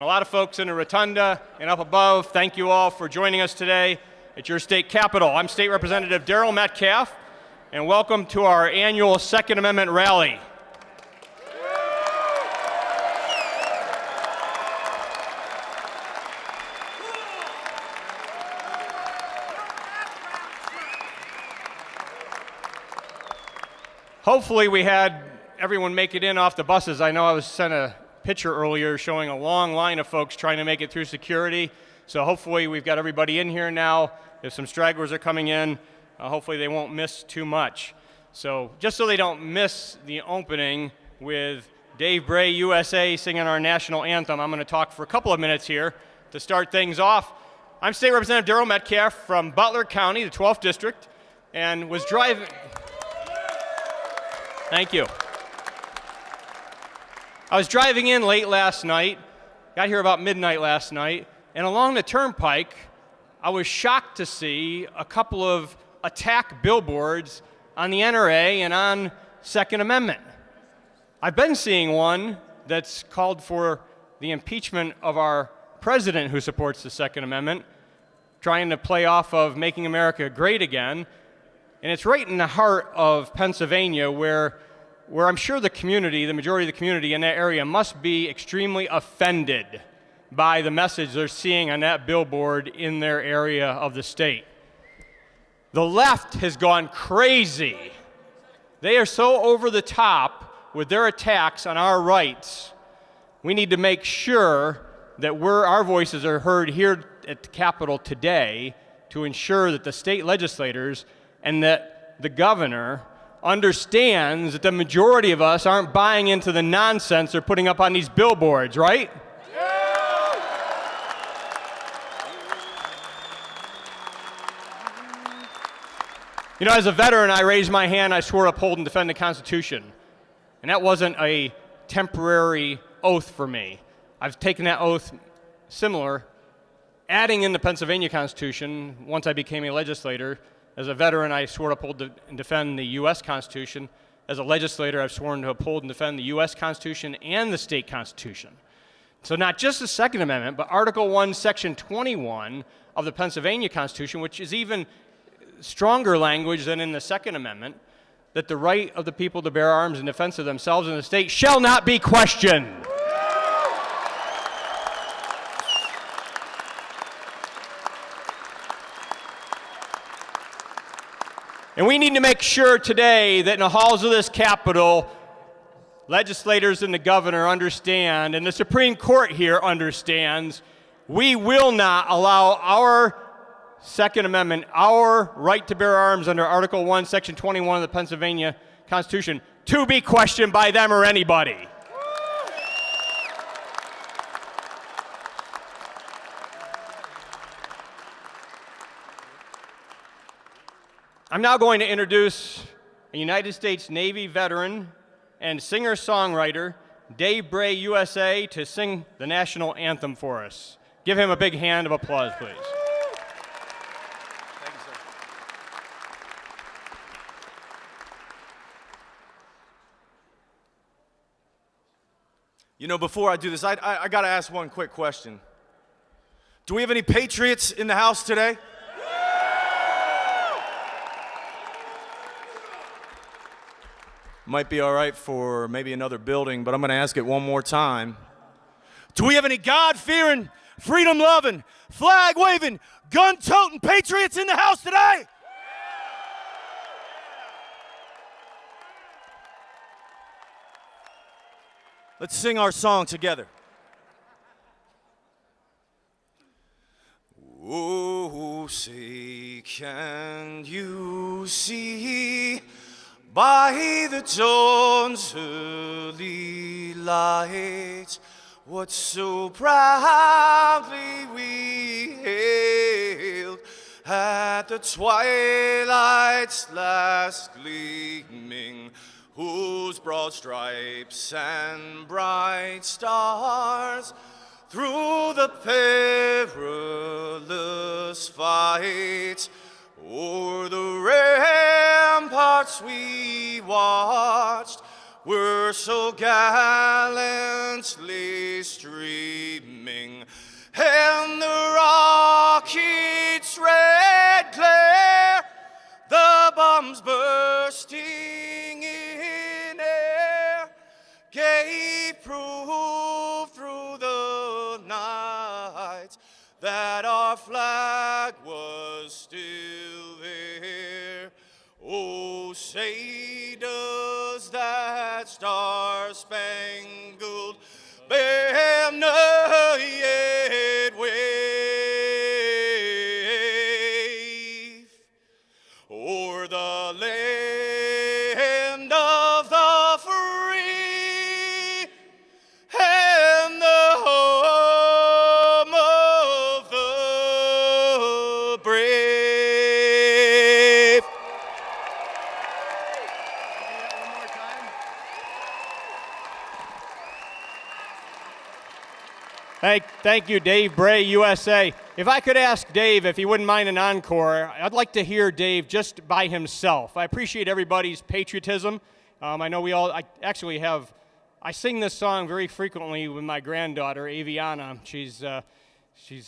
A lot of folks in the rotunda and up above, thank you all for joining us today at your state capitol. I'm State Representative Darrell Metcalf, and welcome to our annual Second Amendment rally. Hopefully we had everyone make it in off the buses. I know I was sent a picture earlier showing a long line of folks trying to make it through security. So hopefully we've got everybody in here now. If some stragglers are coming in, hopefully they won't miss too much. So just so they don't miss the opening with Dave Bray, USA, singing our national anthem, I'm going to talk for a couple of minutes here to start things off. I'm State Representative Darrell Metcalf from Butler County, the 12th District, and was driving... Thank you. I was driving in late last night, got here about midnight last night, and along the turnpike, I was shocked to see a couple of attack billboards on the NRA and on Second Amendment. I've been seeing one that's called for the impeachment of our president who supports the Second Amendment, trying to play off of making America great again. And it's right in the heart of Pennsylvania where I'm sure the community, the majority of the community in that area must be extremely offended by the message they're seeing on that billboard in their area of the state. The left has gone crazy. They are so over the top with their attacks on our rights. We need to make sure that our voices are heard here at the Capitol today to ensure that the state legislators and that the governor understands that the majority of us aren't buying into the nonsense they're putting up on these billboards, right? You know, as a veteran, I raised my hand, I swore to uphold and defend the Constitution. And that wasn't a temporary oath for me. I've taken that oath similar, adding in the Pennsylvania Constitution once I became a legislator. As a veteran, I swore to uphold and defend the U.S. Constitution. As a legislator, I've sworn to uphold and defend the U.S. Constitution and the state Constitution. So not just the Second Amendment, but Article 1, Section 21 of the Pennsylvania Constitution, which is even stronger language than in the Second Amendment, that the right of the people to bear arms in defense of themselves and the state shall not be questioned. And we need to make sure today that in the halls of this Capitol, legislators and the governor understand, and the Supreme Court here understands, we will not allow our Second Amendment, our right to bear arms under Article 1, Section 21 of the Pennsylvania Constitution, to be questioned by them or anybody. I'm now going to introduce a United States Navy veteran and singer-songwriter, Dave Bray, USA, to sing the national anthem for us. Give him a big hand of applause, please. Thank you, sir. You know, before I do this, I got to ask one quick question. Do we have any patriots in the house today? Might be all right for maybe another building, but I'm going to ask it one more time. Do we have any God-fearing, freedom-loving, flag-waving, gun-toting patriots in the house today? Let's sing our song together. Oh, say, can you see by the dawn's early light what so proudly we hailed at the twilight's last gleaming, whose broad stripes and bright stars through the perilous fight o'er the ramparts we watched were so gallant silently streaming, and the rocket's red glare, the bombs bursting in air, gave proof through the night that our flag was still there. Oh, say does that star-spangled banner yet wave o'er the land of the free and the home of the brave. One more time. Thank you, Dave Bray, USA. If I could ask Dave if he wouldn't mind an encore, I'd like to hear Dave just by himself. I appreciate everybody's patriotism. I know I sing this song very frequently with my granddaughter, Aviana. She's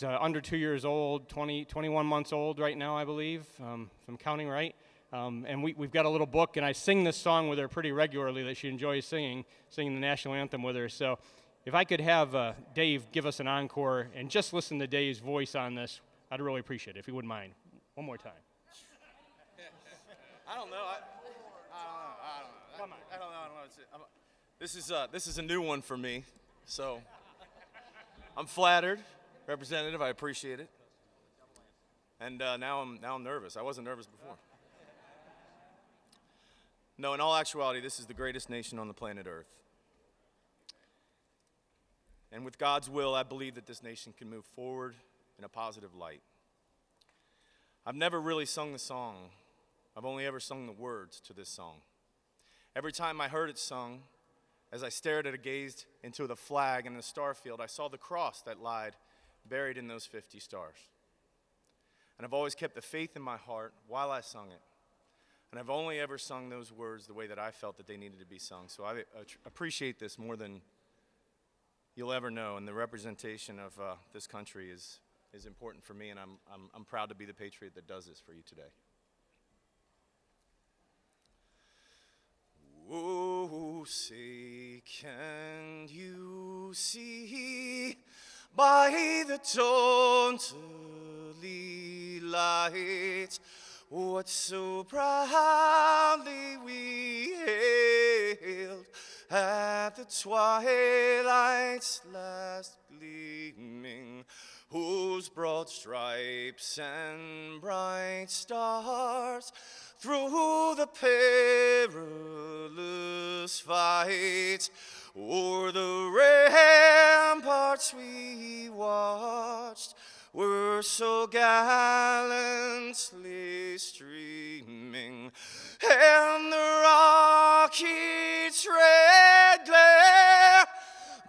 under 2 years old, 21 months old right now, I believe, if I'm counting right. And we've got a little book, and I sing this song with her pretty regularly that she enjoys singing the national anthem with her. So if I could have Dave give us an encore and just listen to Dave's voice on this, I'd really appreciate it, if you wouldn't mind. One more time. I don't know. I don't know. I don't know. This is a new one for me, so I'm flattered, Representative. I appreciate it. And now I'm nervous. I wasn't nervous before. No, in all actuality, this is the greatest nation on the planet Earth. And with God's will, I believe that this nation can move forward in a positive light. I've never really sung the song. I've only ever sung the words to this song. Every time I heard it sung, as I stared at it, gazed into the flag and the star field, I saw the cross that lied buried in those 50 stars. And I've always kept the faith in my heart while I sung it. And I've only ever sung those words the way that I felt that they needed to be sung. So I appreciate this more than you'll ever know, and the representation of this country is important for me, and I'm proud to be the patriot that does this for you today. Oh, say, can you see by the dawn's early light what so proudly we hailed at the twilight's last gleaming, whose broad stripes and bright stars through the perilous fight o'er the ramparts we watched were so gallantly streaming, and the rocket's red glare,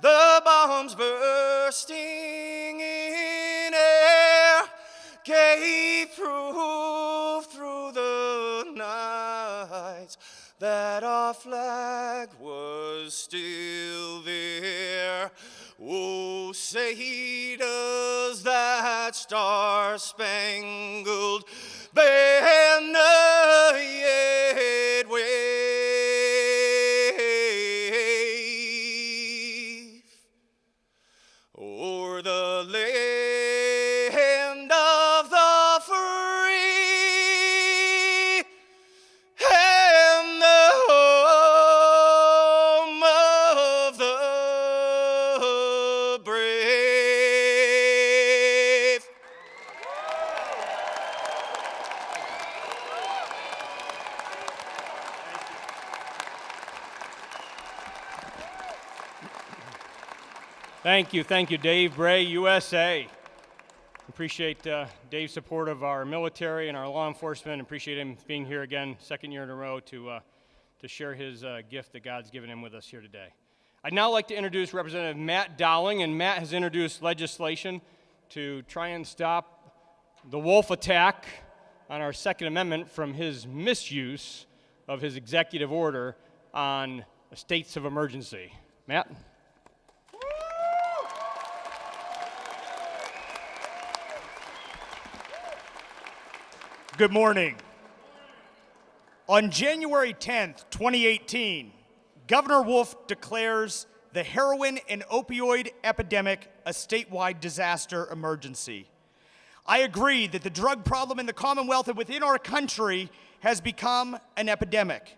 the bombs bursting in air, gave proof through the night that our flag was still there. Oh, say does that star-spangled banner yet wave o'er the land of the free and the home of the brave. Thank you, Dave Bray, USA. Appreciate Dave's support of our military and our law enforcement. Appreciate him being here again, second year in a row, to share his gift that God's given him with us here today. I'd now like to introduce Representative Matt Dowling, and Matt has introduced legislation to try and stop the wolf attack on our Second Amendment from his misuse of his executive order on states of emergency. Matt? Good morning. On January 10th, 2018, Governor Wolf declares the heroin and opioid epidemic a statewide disaster emergency. I agree that the drug problem in the Commonwealth and within our country has become an epidemic.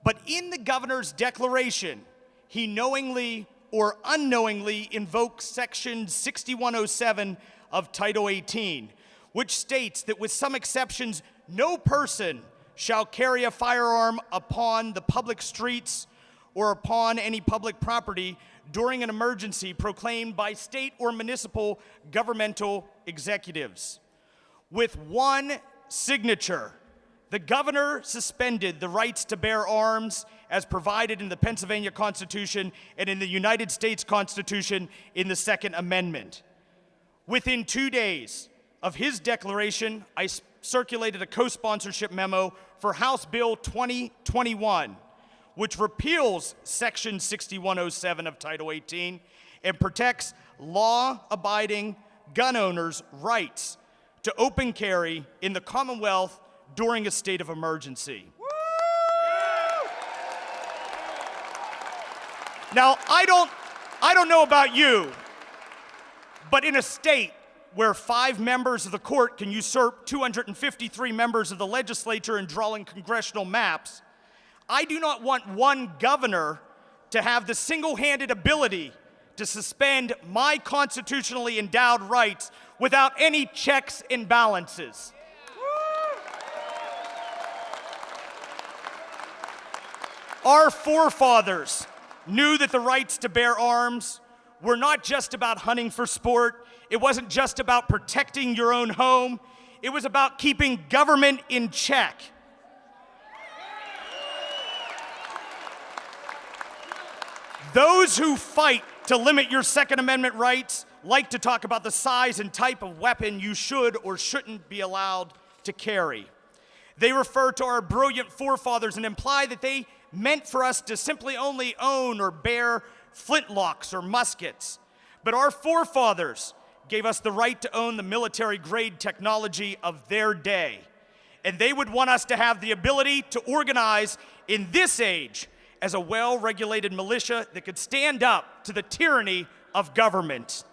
But in the governor's declaration, he knowingly or unknowingly invokes Section 6107 of Title 18, which states that with some exceptions, no person shall carry a firearm upon the public streets or upon any public property during an emergency proclaimed by state or municipal governmental executives. With one signature, the governor suspended the rights to bear arms as provided in the Pennsylvania Constitution and in the United States Constitution in the Second Amendment. Within 2 days of his declaration, I circulated a co-sponsorship memo for House Bill 2021, which repeals Section 6107 of Title 18 and protects law-abiding gun owners' rights to open carry in the Commonwealth during a state of emergency. Now, I don't know about you, but in a state where 5 members of the court can usurp 253 members of the legislature in drawing congressional maps, I do not want one governor to have the single-handed ability to suspend my constitutionally endowed rights without any checks and balances. Our forefathers knew that the rights to bear arms were not just about hunting for sport. It wasn't just about protecting your own home. It was about keeping government in check. Those who fight to limit your Second Amendment rights like to talk about the size and type of weapon you should or shouldn't be allowed to carry. They refer to our brilliant forefathers and imply that they meant for us to simply only own or bear flintlocks or muskets. But our forefathers gave us the right to own the military-grade technology of their day. And they would want us to have the ability to organize in this age as a well-regulated militia that could stand up to the tyranny of government.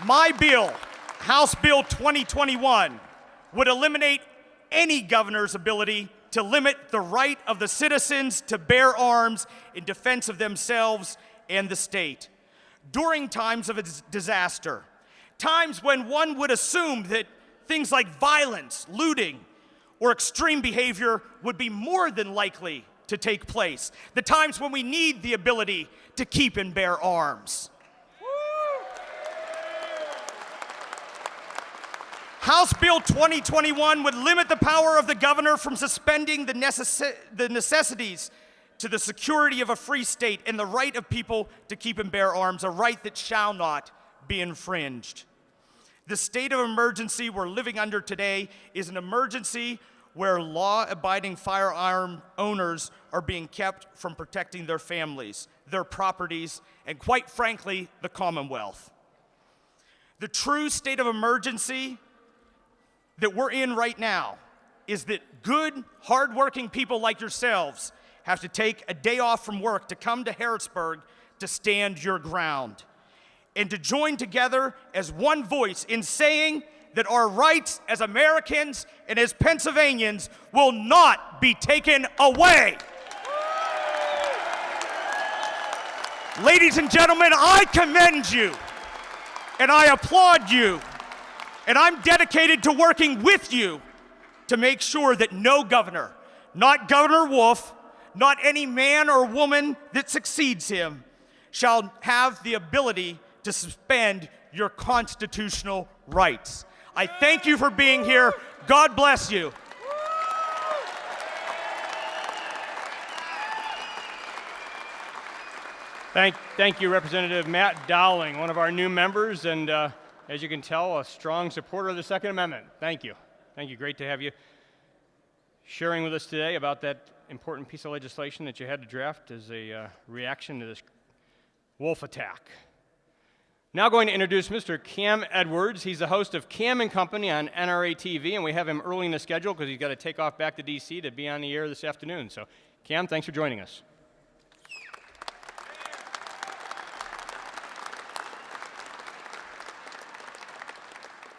My bill, House Bill 2021, would eliminate any governor's ability to limit the right of the citizens to bear arms in defense of themselves and the state during times of a disaster, times when one would assume that things like violence, looting, or extreme behavior would be more than likely to take place, the times when we need the ability to keep and bear arms. House Bill 2021 would limit the power of the governor from suspending the necessities to the security of a free state and the right of people to keep and bear arms, a right that shall not be infringed. The state of emergency we're living under today is an emergency where law-abiding firearm owners are being kept from protecting their families, their properties, and quite frankly, the Commonwealth. The true state of emergency that we're in right now is that good, hardworking people like yourselves have to take a day off from work to come to Harrisburg to stand your ground and to join together as one voice in saying that our rights as Americans and as Pennsylvanians will not be taken away. Ladies and gentlemen, I commend you and I applaud you. And I'm dedicated to working with you to make sure that no governor, not Governor Wolf, not any man or woman that succeeds him, shall have the ability to suspend your constitutional rights. I thank you for being here. God bless you. Thank you, Representative Matt Dowling, one of our new members, and as you can tell, a strong supporter of the Second Amendment. Thank you. Thank you. Great to have you sharing with us today about that important piece of legislation that you had to draft as a reaction to this wolf attack. Now going to introduce Mr. Cam Edwards. He's the host of Cam and Company on NRA TV, and we have him early in the schedule because he's got to take off back to D.C. to be on the air this afternoon. So, Cam, thanks for joining us.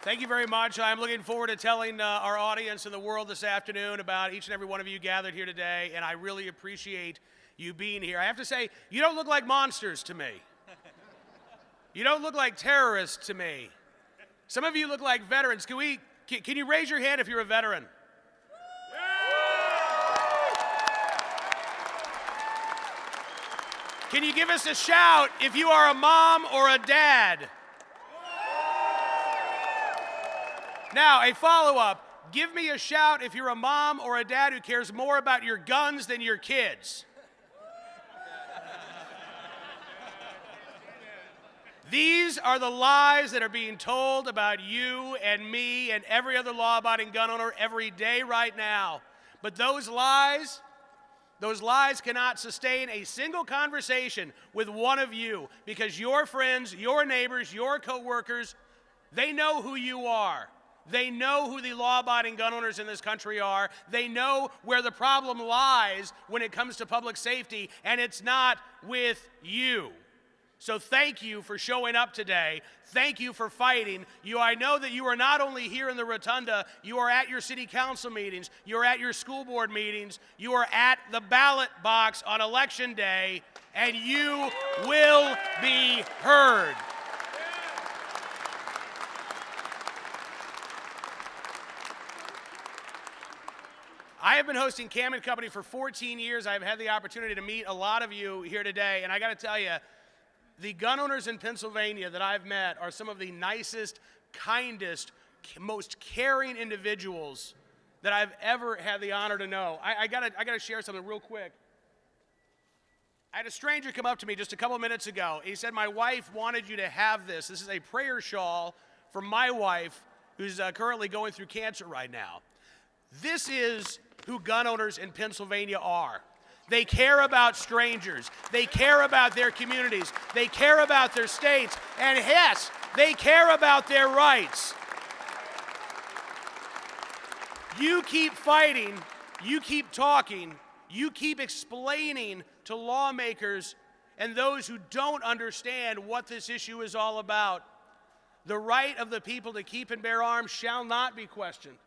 Thank you very much. I'm looking forward to telling our audience and the world this afternoon about each and every one of you gathered here today, and I really appreciate you being here. I have to say, you don't look like monsters to me. You don't look like terrorists to me. Some of you look like veterans. Can you raise your hand if you're a veteran? Can you give us a shout if you are a mom or a dad? Now, a follow-up. Give me a shout if you're a mom or a dad who cares more about your guns than your kids. These are the lies that are being told about you and me and every other law-abiding gun owner every day right now. But those lies cannot sustain a single conversation with one of you because your friends, your neighbors, your coworkers, they know who you are. They know who the law-abiding gun owners in this country are. They know where the problem lies when it comes to public safety, and it's not with you. So thank you for showing up today. Thank you for fighting. I know that you are not only here in the rotunda, you are at your city council meetings, you are at your school board meetings, you are at the ballot box on election day, and you will be heard. I have been hosting Cam and Company for 14 years. I've had the opportunity to meet a lot of you here today, and I got to tell you, the gun owners in Pennsylvania that I've met are some of the nicest, kindest, most caring individuals that I've ever had the honor to know. I gotta share something real quick. I had a stranger come up to me just a couple minutes ago. He said, "My wife wanted you to have this. This is a prayer shawl for my wife who's currently going through cancer right now." This is who gun owners in Pennsylvania are. They care about strangers. They care about their communities. They care about their states. And yes, they care about their rights. You keep fighting. You keep talking. You keep explaining to lawmakers and those who don't understand what this issue is all about. The right of the people to keep and bear arms shall not be questioned.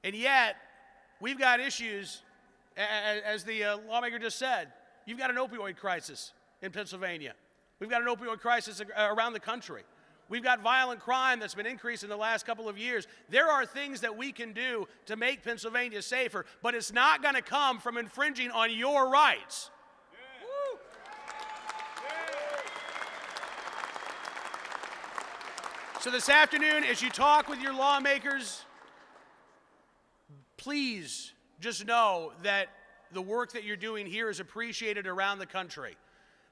And yet, we've got issues. As the lawmaker just said, you've got an opioid crisis in Pennsylvania. We've got an opioid crisis around the country. We've got violent crime that's been increasing in the last couple of years. There are things that we can do to make Pennsylvania safer, but it's not going to come from infringing on your rights. Yeah. So this afternoon, as you talk with your lawmakers, please just know that the work that you're doing here is appreciated around the country.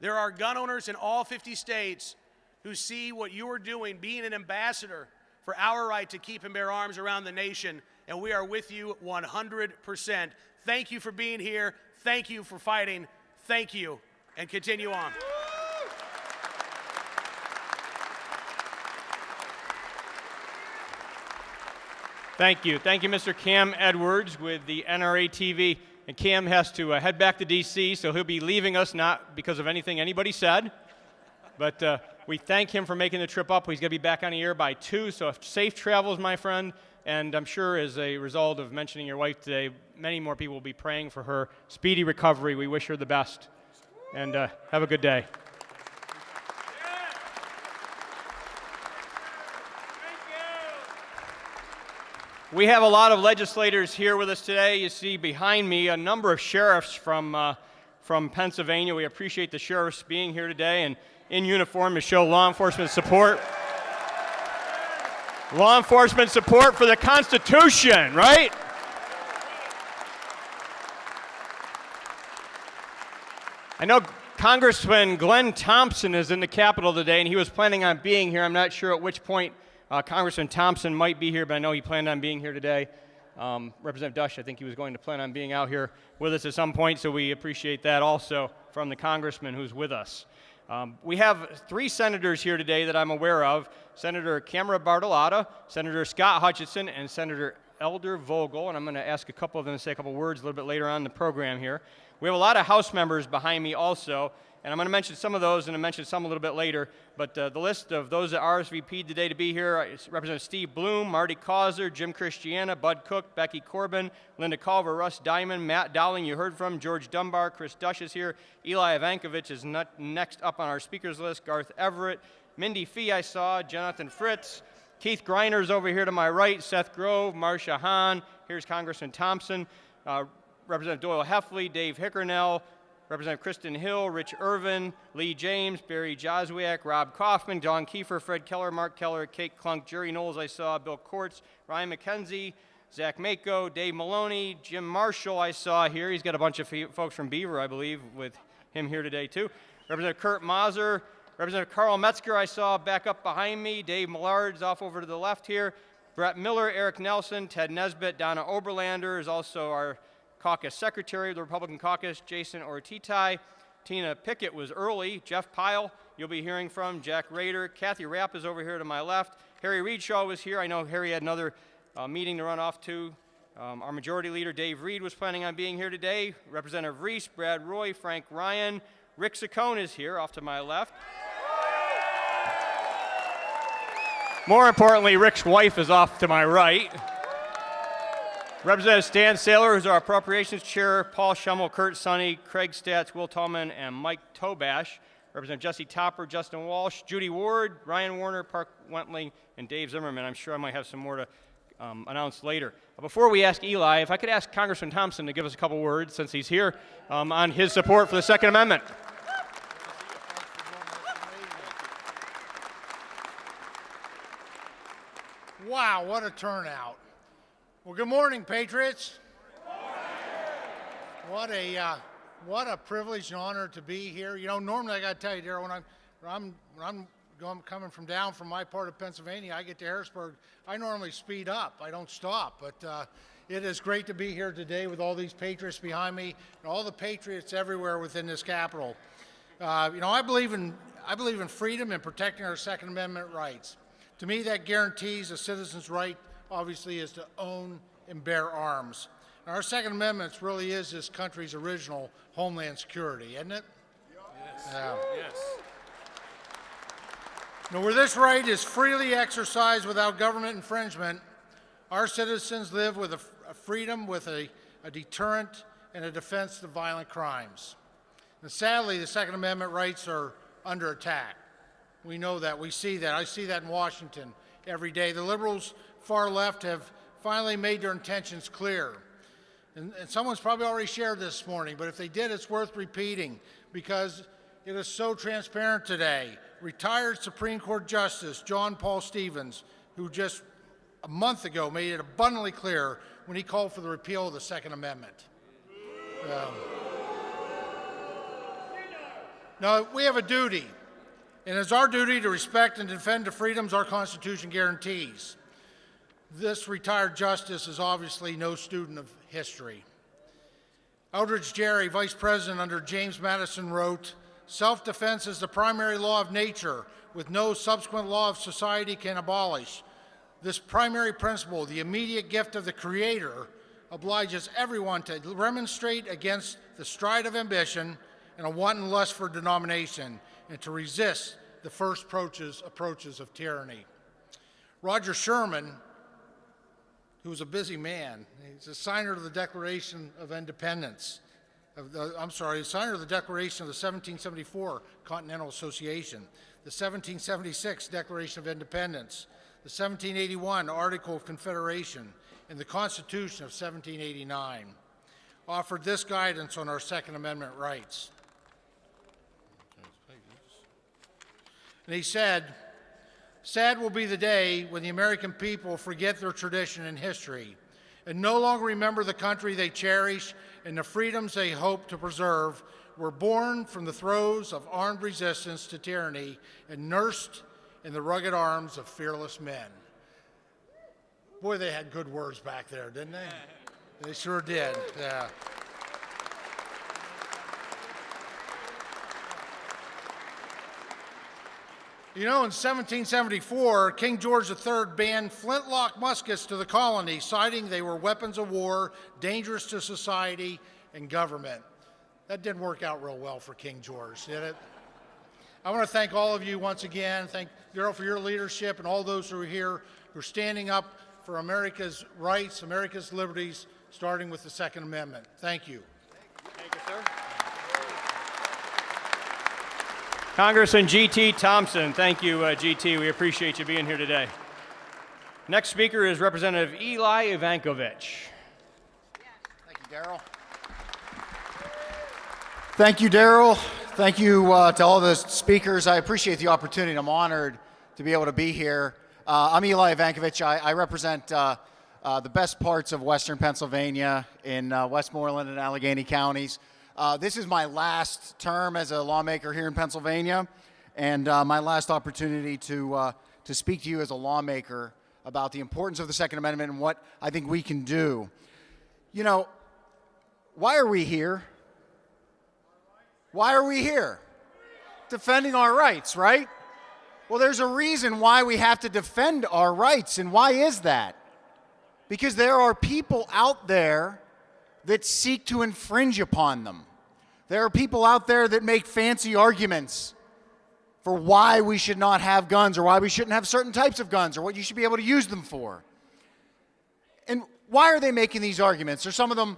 There are gun owners in all 50 states who see what you're doing, being an ambassador for our right to keep and bear arms around the nation, and we are with you 100%. Thank you for being here. Thank you for fighting. Thank you, and continue on. Thank you. Thank you, Mr. Cam Edwards with the NRA TV. And Cam has to head back to D.C., so he'll be leaving us not because of anything anybody said, but we thank him for making the trip up. He's going to be back on the air by 2, so safe travels, my friend. And I'm sure as a result of mentioning your wife today, many more people will be praying for her speedy recovery. We wish her the best. And have a good day. We have a lot of legislators here with us today. You see behind me a number of sheriffs from Pennsylvania. We appreciate the sheriffs being here today and in uniform to show law enforcement support. Law enforcement support for the Constitution, right? I know Congressman Glenn Thompson is in the Capitol today, and he was planning on being here. I'm not sure at which point Congressman Thompson might be here, but I know he planned on being here today. Representative Dush, I think he was going to plan on being out here with us at some point, so we appreciate that also from the congressman who's with us. We have 3 senators here today that I'm aware of: Senator Camera Bartolotta, Senator Scott Hutchinson, and Senator Elder Vogel, and I'm going to ask a couple of them to say a couple words a little bit later on in the program here. We have a lot of House members behind me also, and I'm going to mention some of those and I'll mention some a little bit later, but the list of those that RSVP'd today to be here is Representative Steve Bloom, Marty Causer, Jim Christiana, Bud Cook, Becky Corbin, Linda Culver, Russ Diamond, Matt Dowling, you heard from, George Dunbar, Chris Dush is here, Eli Evankovich is next up on our speakers list, Garth Everett, Mindy Fee I saw, Jonathan Fritz, Keith Griner's over here to my right, Seth Grove, Marcia Hahn, here's Congressman Thompson, Representative Doyle Heffley, Dave Hickernell, Representative Kristen Hill, Rich Irvin, Lee James, Barry Joswiak, Rob Kaufman, Don Kiefer, Fred Keller, Mark Keller, Kate Klunk, Jerry Knowles I saw, Bill Kortz, Ryan McKenzie, Zach Mako, Dave Maloney, Jim Marshall I saw here. He's got a bunch of folks from Beaver, I believe, with him here today too. Representative Kurt Mazur, Representative Carl Metzger I saw back up behind me, Dave Millard's off over to the left here, Brett Miller, Eric Nelson, Ted Nesbitt, Donna Oberlander is also our caucus secretary of the Republican caucus, Jason Ortitai. Tina Pickett was early. Jeff Pyle, you'll be hearing from. Jack Rader. Kathy Rapp is over here to my left. Harry Reedshaw was here. I know Harry had another meeting to run off to. Our majority leader, Dave Reed, was planning on being here today. Representative Reese, Brad Roy, Frank Ryan. Rick Saccone is here off to my left. More importantly, Rick's wife is off to my right. Representative Stan Saylor, who's our appropriations chair, Paul Schummel, Kurt Sonny, Craig Statz, Will Tallman, and Mike Tobash. Representative Jesse Topper, Justin Walsh, Judy Ward, Ryan Warner, Park Wentling, and Dave Zimmerman. I'm sure I might have some more to announce later. Before we ask Eli, if I could ask Congressman Thompson to give us a couple words, since he's here, on his support for the Second Amendment. Wow, what a turnout. Well, good morning, Patriots. Good morning. What a privilege and honor to be here. You know, normally I got to tell you, Darrell, when I'm coming from down from my part of Pennsylvania, I get to Harrisburg, I normally speed up. I don't stop. But it is great to be here today with all these patriots behind me and all the patriots everywhere within this Capitol. You know, I believe in freedom and protecting our Second Amendment rights. To me, that guarantees a citizen's right, obviously, is to own and bear arms. And our Second Amendment really is this country's original homeland security, isn't it? Yes. Yes. Now, where this right is freely exercised without government infringement, our citizens live with a freedom, with a deterrent, and a defense to violent crimes. And sadly, the Second Amendment rights are under attack. We know that. We see that. I see that in Washington every day. The liberals, far left, have finally made their intentions clear. And someone's probably already shared this morning, but if they did, it's worth repeating because it is so transparent today. Retired Supreme Court Justice John Paul Stevens, who just a month ago made it abundantly clear when he called for the repeal of the Second Amendment. Now, we have a duty. And it's our duty to respect and defend the freedoms our Constitution guarantees. This retired justice is obviously no student of history. Eldridge Gerry, vice president under James Madison, wrote, "Self-defense is the primary law of nature, with no subsequent law of society can abolish. This primary principle, the immediate gift of the Creator, obliges everyone to remonstrate against the stride of ambition and a wanton lust for denomination, and to resist the first approaches of tyranny." Roger Sherman, who was a busy man, he's a signer of the Declaration of Independence, signer of the Declaration of the 1774 Continental Association, the 1776 Declaration of Independence, the 1781 Article of Confederation, and the Constitution of 1789, offered this guidance on our Second Amendment rights. And he said, "Sad will be the day when the American people forget their tradition and history and no longer remember the country they cherish and the freedoms they hope to preserve were born from the throes of armed resistance to tyranny and nursed in the rugged arms of fearless men." Boy, they had good words back there, didn't they? They sure did, yeah. You know, in 1774, King George III banned flintlock muskets to the colonies, citing they were weapons of war, dangerous to society and government. That didn't work out real well for King George, did it? I want to thank all of you once again. Thank Daryl for your leadership and all those who are here who are standing up for America's rights, America's liberties, starting with the Second Amendment. Thank you. Thank you, sir. Congressman G.T. Thompson. Thank you, G.T. We appreciate you being here today. Next speaker is Representative Eli Evankovich. Thank you, Daryl. Thank you, Daryl. Thank you to all the speakers. I appreciate the opportunity. I'm honored to be able to be here. I'm Eli Evankovich. I represent the best parts of Western Pennsylvania in Westmoreland and Allegheny counties. This is my last term as a lawmaker here in Pennsylvania, and my last opportunity to speak to you as a lawmaker about the importance of the Second Amendment and what I think we can do. You know, why are we here? Why are we here? Defending our rights, right? Well, there's a reason why we have to defend our rights, and why is that? Because there are people out there that seek to infringe upon them. There are people out there that make fancy arguments for why we should not have guns or why we shouldn't have certain types of guns or what you should be able to use them for. And why are they making these arguments? Are some of them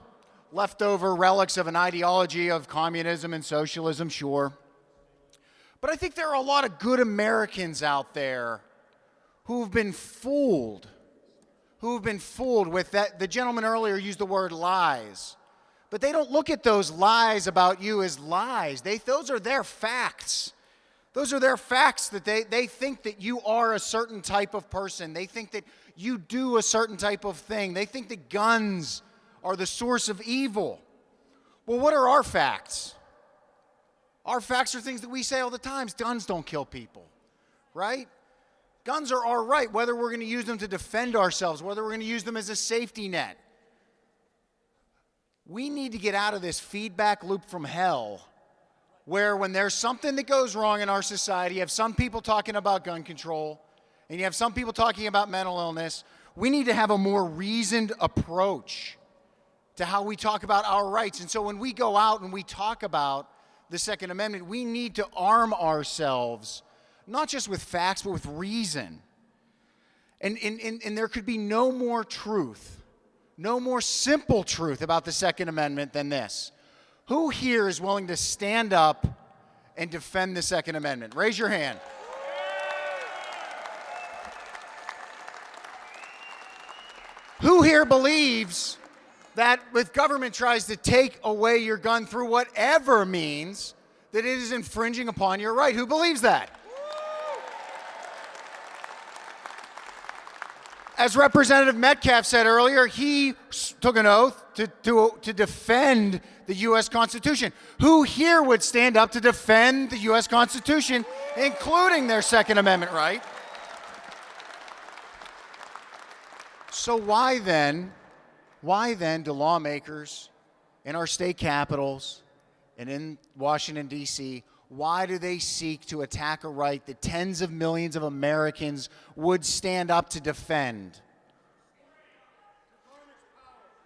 leftover relics of an ideology of communism and socialism? Sure. But I think there are a lot of good Americans out there who've been fooled with that. The gentleman earlier used the word lies. But they don't look at those lies about you as lies. Those are their facts. Those are their facts that they think that you are a certain type of person. They think that you do a certain type of thing. They think that guns are the source of evil. Well, what are our facts? Our facts are things that we say all the time. Guns don't kill people, right? Guns are our right, whether we're going to use them to defend ourselves, whether we're going to use them as a safety net. We need to get out of this feedback loop from hell, where when there's something that goes wrong in our society, you have some people talking about gun control, and you have some people talking about mental illness. We need to have a more reasoned approach to how we talk about our rights. And so when we go out and we talk about the Second Amendment, we need to arm ourselves, not just with facts, but with reason. And there could be no more truth, no more simple truth about the Second Amendment than this. Who here is willing to stand up and defend the Second Amendment? Raise your hand. Who here believes that if government tries to take away your gun through whatever means, that it is infringing upon your right? Who believes that? As Representative Metcalf said earlier, he took an oath to defend the U.S. Constitution. Who here would stand up to defend the U.S. Constitution, including their Second Amendment right? So why then do lawmakers in our state capitals and in Washington, D.C., why do they seek to attack a right that tens of millions of Americans would stand up to defend?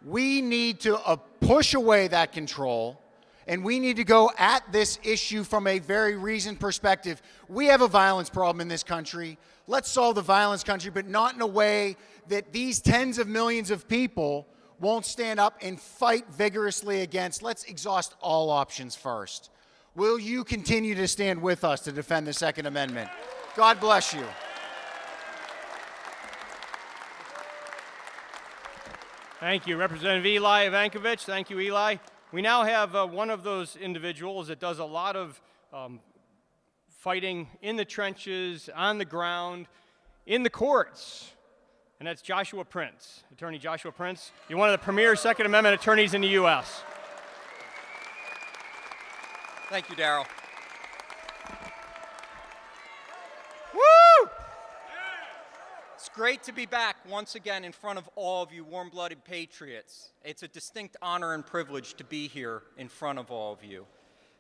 We need to push away that control, and we need to go at this issue from a very reasoned perspective. We have a violence problem in this country. Let's solve the violence country, but not in a way that these tens of millions of people won't stand up and fight vigorously against. Let's exhaust all options first. Will you continue to stand with us to defend the Second Amendment? God bless you. Thank you, Representative Eli Evankovich. Thank you, Eli. We now have one of those individuals that does a lot of fighting in the trenches, on the ground, in the courts, and that's Joshua Prince. Attorney Joshua Prince, you're one of the premier Second Amendment attorneys in the U.S. Thank you, Daryl. Woo! It's great to be back once again in front of all of you warm-blooded patriots. It's a distinct honor and privilege to be here in front of all of you.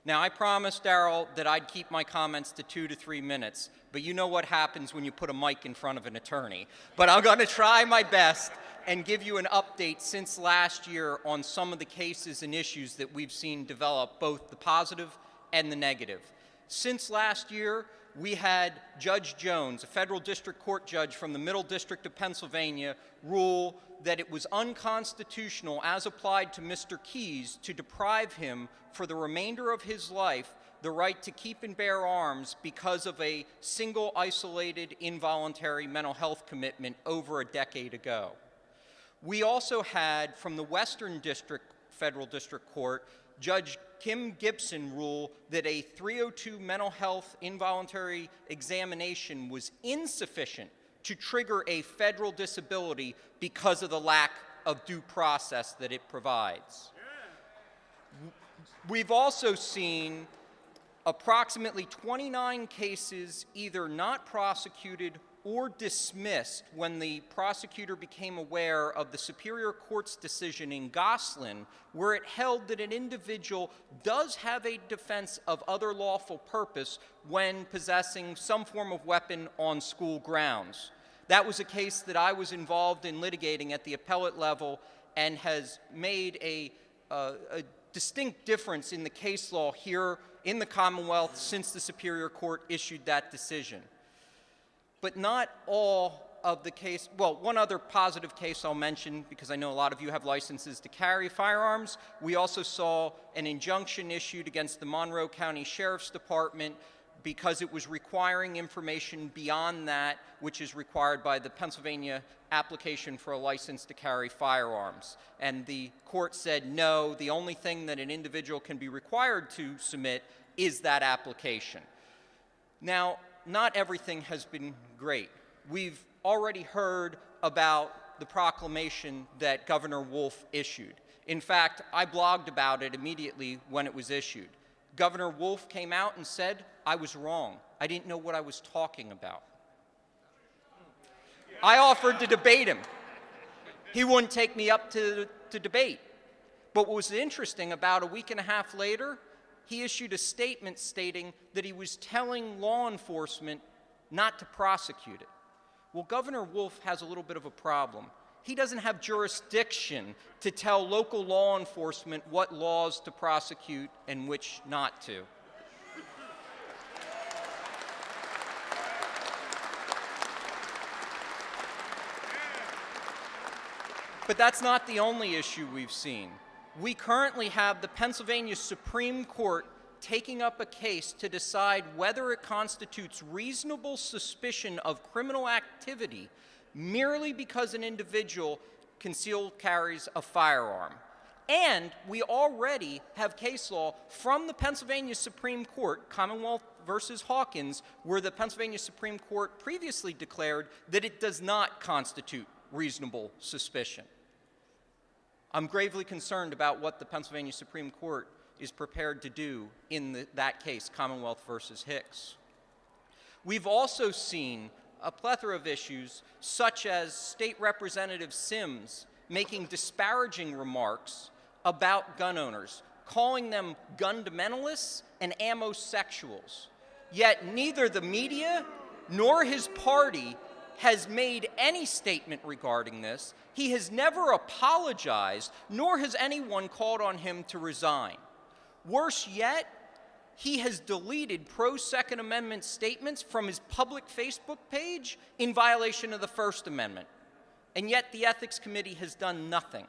Now, I promised Darrell that I'd keep my comments to 2 to 3 minutes, but you know what happens when you put a mic in front of an attorney. But I'm going to try my best and give you an update since last year on some of the cases and issues that we've seen develop, both the positive and the negative. Since last year, we had Judge Jones, a federal district court judge from the Middle District of Pennsylvania, rule that it was unconstitutional as applied to Mr. Keys to deprive him for the remainder of his life the right to keep and bear arms because of a single isolated involuntary mental health commitment over a decade ago. We also had from the Western District Federal District Court, Judge Kim Gibson rule that a 302 mental health involuntary examination was insufficient to trigger a federal disability because of the lack of due process that it provides. We've also seen approximately 29 cases either not prosecuted or dismissed when the prosecutor became aware of the Superior Court's decision in Gosselin, where it held that an individual does have a defense of other lawful purpose when possessing some form of weapon on school grounds. That was a case that I was involved in litigating at the appellate level and has made a distinct difference in the case law here in the Commonwealth since the Superior Court issued that decision. But not all of the case, well, one other positive case I'll mention, because I know a lot of you have licenses to carry firearms. We also saw an injunction issued against the Monroe County Sheriff's Department because it was requiring information beyond that which is required by the Pennsylvania application for a license to carry firearms. And the court said, no, the only thing that an individual can be required to submit is that application. Now, not everything has been great. We've already heard about the proclamation that Governor Wolf issued. In fact, I blogged about it immediately when it was issued. Governor Wolf came out and said, I was wrong. I didn't know what I was talking about. I offered to debate him. He wouldn't take me up to debate. But what was interesting, about a week and a half later, he issued a statement stating that he was telling law enforcement not to prosecute it. Well, Governor Wolf has a little bit of a problem. He doesn't have jurisdiction to tell local law enforcement what laws to prosecute and which not to. But that's not the only issue we've seen. We currently have the Pennsylvania Supreme Court taking up a case to decide whether it constitutes reasonable suspicion of criminal activity merely because an individual carries a firearm. And we already have case law from the Pennsylvania Supreme Court, Commonwealth versus Hawkins, where the Pennsylvania Supreme Court previously declared that it does not constitute reasonable suspicion. I'm gravely concerned about what the Pennsylvania Supreme Court is prepared to do in that case, Commonwealth versus Hicks. We've also seen a plethora of issues, such as State Representative Sims making disparaging remarks about gun owners, calling them gun-fundamentalists and ammo-sexuals. Yet neither the media nor his party has made any statement regarding this. He has never apologized, nor has anyone called on him to resign. Worse yet, he has deleted pro-Second Amendment statements from his public Facebook page in violation of the First Amendment. And yet the Ethics Committee has done nothing.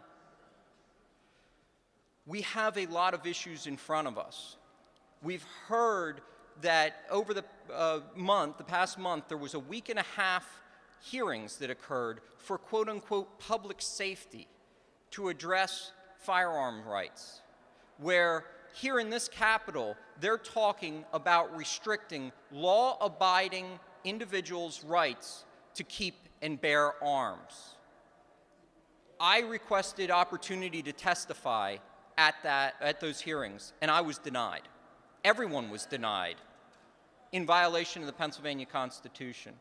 We have a lot of issues in front of us. We've heard that over the past month, there was a week and a half hearings that occurred for quote-unquote public safety to address firearm rights, where here in this Capitol, they're talking about restricting law-abiding individuals' rights to keep and bear arms. I requested opportunity to testify at those hearings, and I was denied. Everyone was denied in violation of the Pennsylvania Constitution.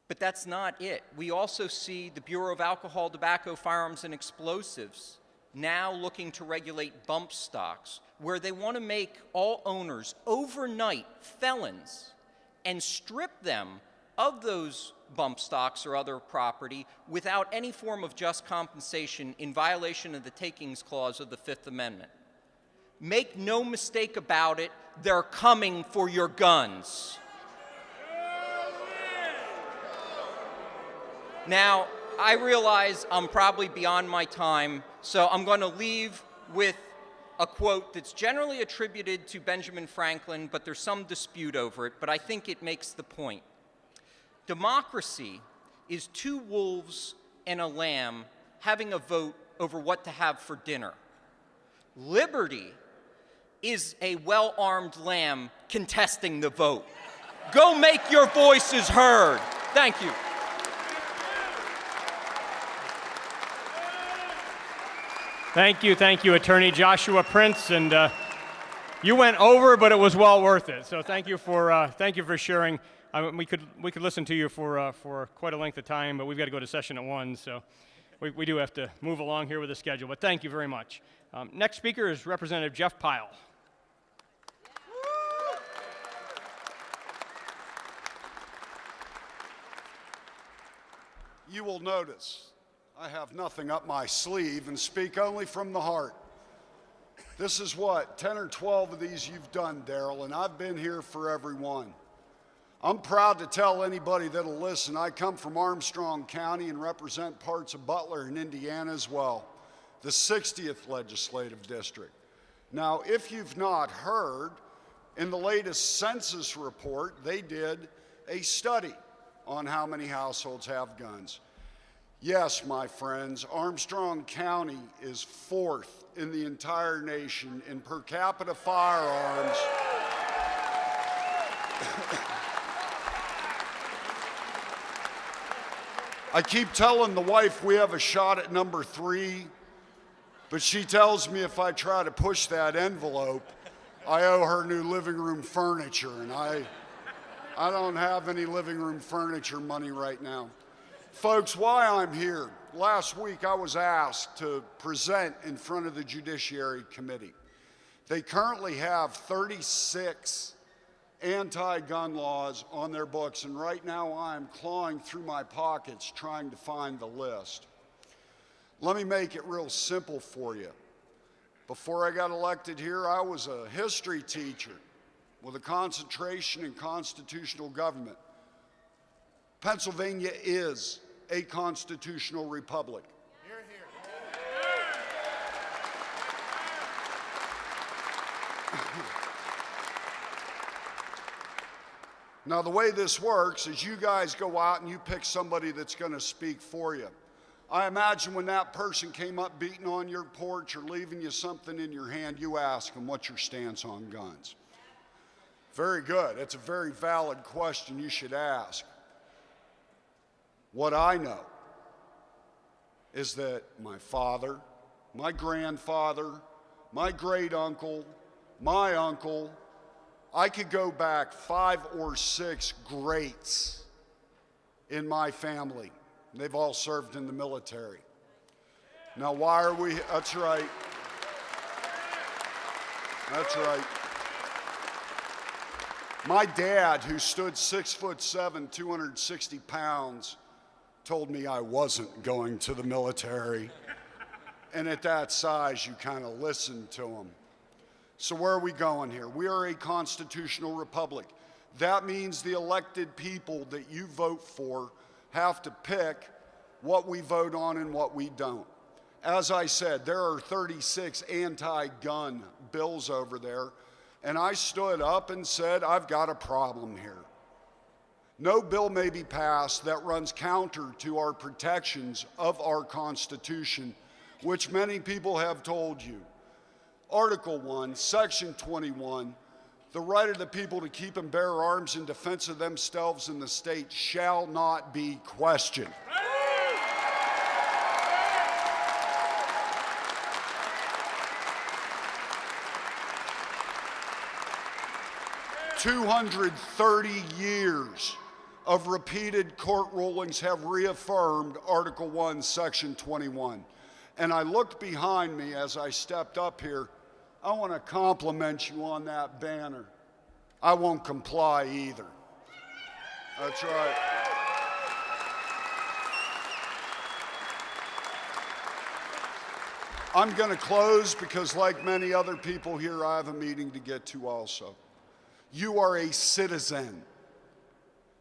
But that's not it. We also see the Bureau of Alcohol, Tobacco, Firearms, and Explosives now looking to regulate bump stocks, where they want to make all owners overnight felons and strip them of those bump stocks or other property without any form of just compensation in violation of the Takings Clause of the Fifth Amendment. Make no mistake about it, they're coming for your guns. Now, I realize I'm probably beyond my time, so I'm going to leave with a quote that's generally attributed to Benjamin Franklin, but there's some dispute over it, but I think it makes the point. Democracy is two wolves and a lamb having a vote over what to have for dinner. Liberty is a well-armed lamb contesting the vote. Go make your voices heard. Thank you. Thank you, Attorney Joshua Prince, and you went over, but it was well worth it. So thank you for sharing. We could listen to you for quite a length of time, but we've got to go to session at 1, so we do have to move along here with the schedule. But thank you very much. Next speaker is Representative Jeff Pyle. You will notice I have nothing up my sleeve and speak only from the heart. This is what, 10 or 12 of these you've done, Darrell, and I've been here for every one. I'm proud to tell anybody that'll listen, I come from Armstrong County and represent parts of Butler and Indiana as well, the 60th legislative district. Now, if you've not heard, in the latest census report, they did a study on how many households have guns. Yes, my friends, Armstrong County is 4th in the entire nation in per capita firearms. I keep telling the wife we have a shot at number 3, but she tells me if I try to push that envelope, I owe her new living room furniture, and I don't have any living room furniture money right now. Folks, why I'm here, last week I was asked to present in front of the Judiciary Committee. They currently have 36 anti-gun laws on their books, and right now I'm clawing through my pockets trying to find the list. Let me make it real simple for you. Before I got elected here, I was a history teacher with a concentration in constitutional government. Pennsylvania is a constitutional republic. Hear, hear. Now, the way this works is you guys go out and you pick somebody that's going to speak for you. I imagine when that person came up beating on your porch or leaving you something in your hand, you ask them, what's your stance on guns? Very good. It's a very valid question you should ask. What I know is that my father, my grandfather, my great uncle, my uncle, I could go back 5 or 6 greats in my family. They've all served in the military. Now, why are we? That's right. That's right. My dad, who stood 6'7", 260 pounds, told me I wasn't going to the military. And at that size, you kind of listen to him. So where are we going here? We are a constitutional republic. That means the elected people that you vote for have to pick what we vote on and what we don't. As I said, there are 36 anti-gun bills over there, and I stood up and said, I've got a problem here. No bill may be passed that runs counter to our protections of our Constitution, which many people have told you. Article 1, Section 21, the right of the people to keep and bear arms in defense of themselves and the state shall not be questioned. "230 years of repeated court rulings have reaffirmed Article 1, Section 21. And I looked behind me as I stepped up here. I want to compliment you on that banner. I won't comply either. That's right. I'm going to close because, like many other people here, I have a meeting to get to also. You are a citizen.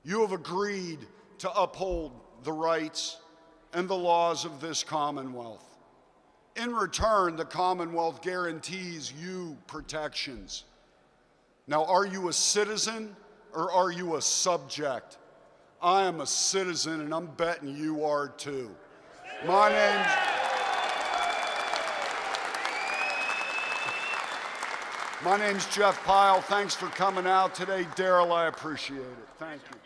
You have agreed to uphold the rights and the laws of this Commonwealth. In return, the Commonwealth guarantees you protections. Now, are you a citizen or are you a subject? I am a citizen, and I'm betting you are too. My name's Jeff Pyle. Thanks for coming out today. Daryl, I appreciate it. Thank you.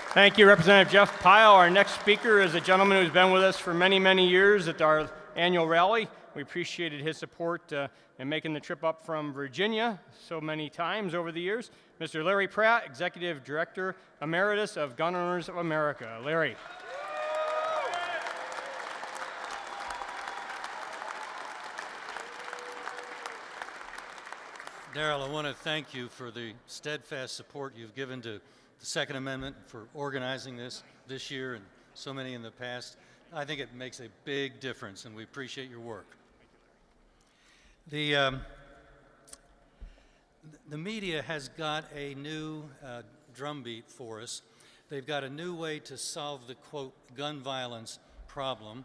Thank you, Representative Jeff Pyle. Our next speaker is a gentleman who's been with us for many, many years at our annual rally. We appreciated his support in making the trip up from Virginia so many times over the years. Mr. Larry Pratt, Executive Director Emeritus of Gun Owners of America. Larry. Daryl, I want to thank you for the steadfast support you've given to the Second Amendment, for organizing this year and so many in the past. I think it makes a big difference, and we appreciate your work. The media has got a new drumbeat for us. They've got a new way to solve the, quote, gun violence problem,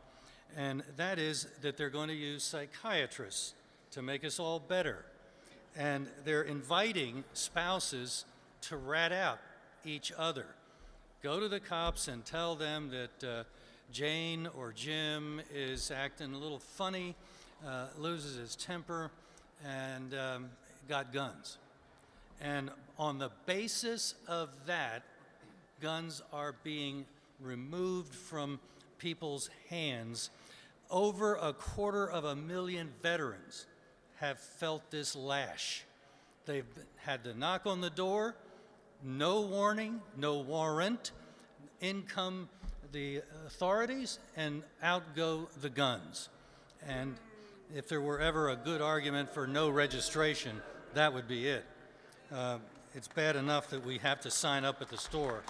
and that is that they're going to use psychiatrists to make us all better. And they're inviting spouses to rat out each other. Go to the cops and tell them that Jane or Jim is acting a little funny, loses his temper, and got guns. And on the basis of that, guns are being removed from people's hands. Over 250,000 veterans have felt this lash. They've had to knock on the door, no warning, no warrant. In come the authorities, and out go the guns. And if there were ever a good argument for no registration, that would be it. It's bad enough that we have to sign up at the store.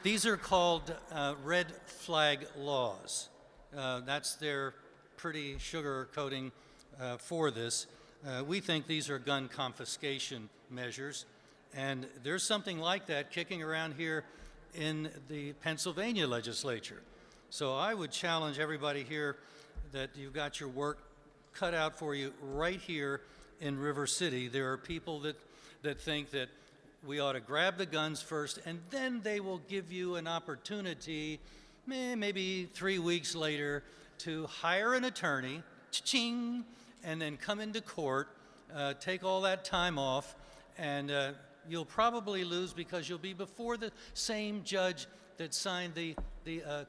These are called red flag laws. That's their pretty sugar coating for this. We think these are gun confiscation measures, and there's something like that kicking around here in the Pennsylvania legislature. So I would challenge everybody here that you've got your work cut out for you right here in River City. There are people that think that we ought to grab the guns first, and then they will give you an opportunity, maybe 3 weeks later, to hire an attorney, cha-ching, and then come into court, take all that time off, and you'll probably lose because you'll be before the same judge that signed the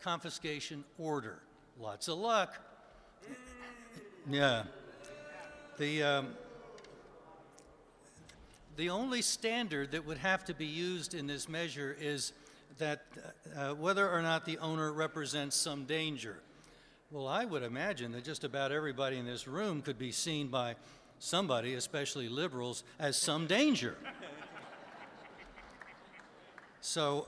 confiscation order. Lots of luck. Yeah. The only standard that would have to be used in this measure is that whether or not the owner represents some danger. Well, I would imagine that just about everybody in this room could be seen by somebody, especially liberals, as some danger. So,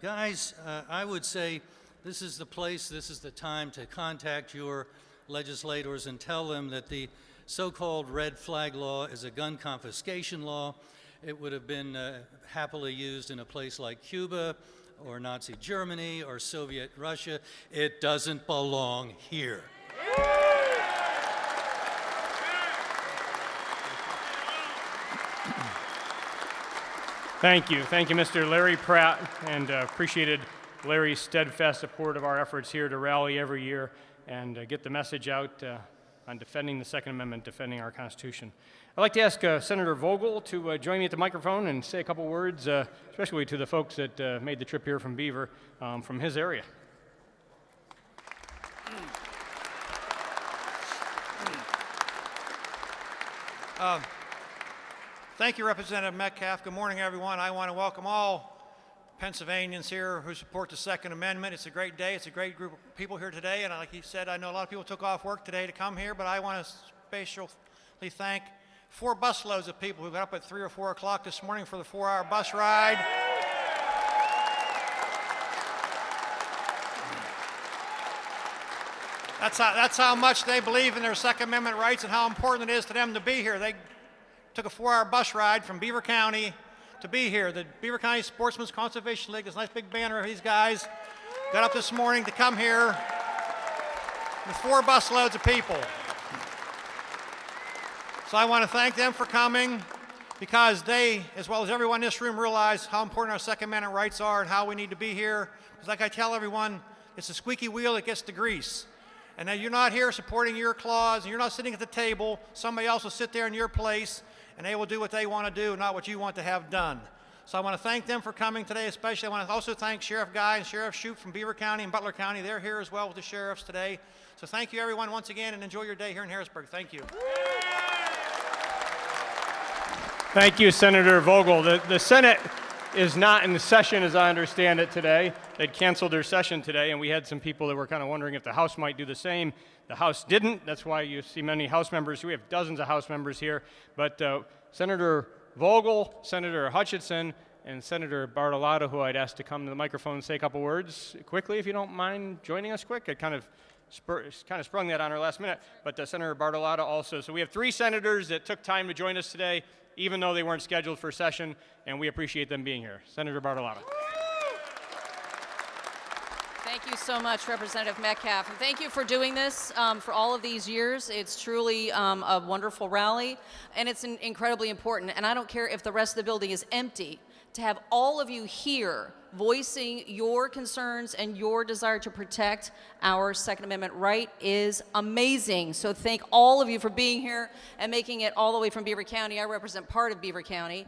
guys, I would say this is the place, this is the time to contact your legislators and tell them that the so-called red flag law is a gun confiscation law. It would have been happily used in a place like Cuba or Nazi Germany or Soviet Russia. It doesn't belong here. Thank you, Mr. Larry Pratt, and appreciated Larry's steadfast support of our efforts here to rally every year and get the message out on defending the Second Amendment, defending our Constitution. I'd like to ask Senator Vogel to join me at the microphone and say a couple words, especially to the folks that made the trip here from Beaver, from his area. Thank you, Representative Metcalf. Good morning, everyone. I want to welcome all Pennsylvanians here who support the Second Amendment. It's a great day. It's a great group of people here today. And like he said, I know a lot of people took off work today to come here, but I want to especially thank 4 busloads of people who got up at 3 or 4 o'clock this morning for the 4-hour bus ride. That's how much they believe in their Second Amendment rights and how important it is to them to be here. They took a 4-hour bus ride from Beaver County to be here. The Beaver County Sportsman's Conservation League, this nice big banner of these guys, got up this morning to come here with 4 busloads of people. So I want to thank them for coming because they, as well as everyone in this room, realize how important our Second Amendment rights are and how we need to be here. Because like I tell everyone, it's a squeaky wheel that gets the grease. And now you're not here supporting your clause, and you're not sitting at the table. Somebody else will sit there in your place, and they will do what they want to do, not what you want to have done. So I want to thank them for coming today, especially. I want to also thank Sheriff Guy and Sheriff Shoup from Beaver County and Butler County. They're here as well with the sheriffs today. So thank you, everyone, once again, and enjoy your day here in Harrisburg. Thank you. Thank you, Senator Vogel. The Senate is not in session, as I understand it, today. They'd canceled their session today, and we had some people that were kind of wondering if the House might do the same. The House didn't. That's why you see many House members. We have dozens of House members here. But Senator Vogel, Senator Hutchinson, and Senator Bartolotta, who I'd ask to come to the microphone and say a couple words quickly, if you don't mind joining us quick. I kind of sprung that on her last minute. But Senator Bartolotta also. So we have 3 senators that took time to join us today, even though they weren't scheduled for session, and we appreciate them being here. Senator Bartolotta. Thank you so much, Representative Metcalf. And thank you for doing this for all of these years. It's truly a wonderful rally, and it's incredibly important. And I don't care if the rest of the building is empty. To have all of you here voicing your concerns and your desire to protect our Second Amendment right is amazing. So thank all of you for being here and making it all the way from Beaver County. I represent part of Beaver County,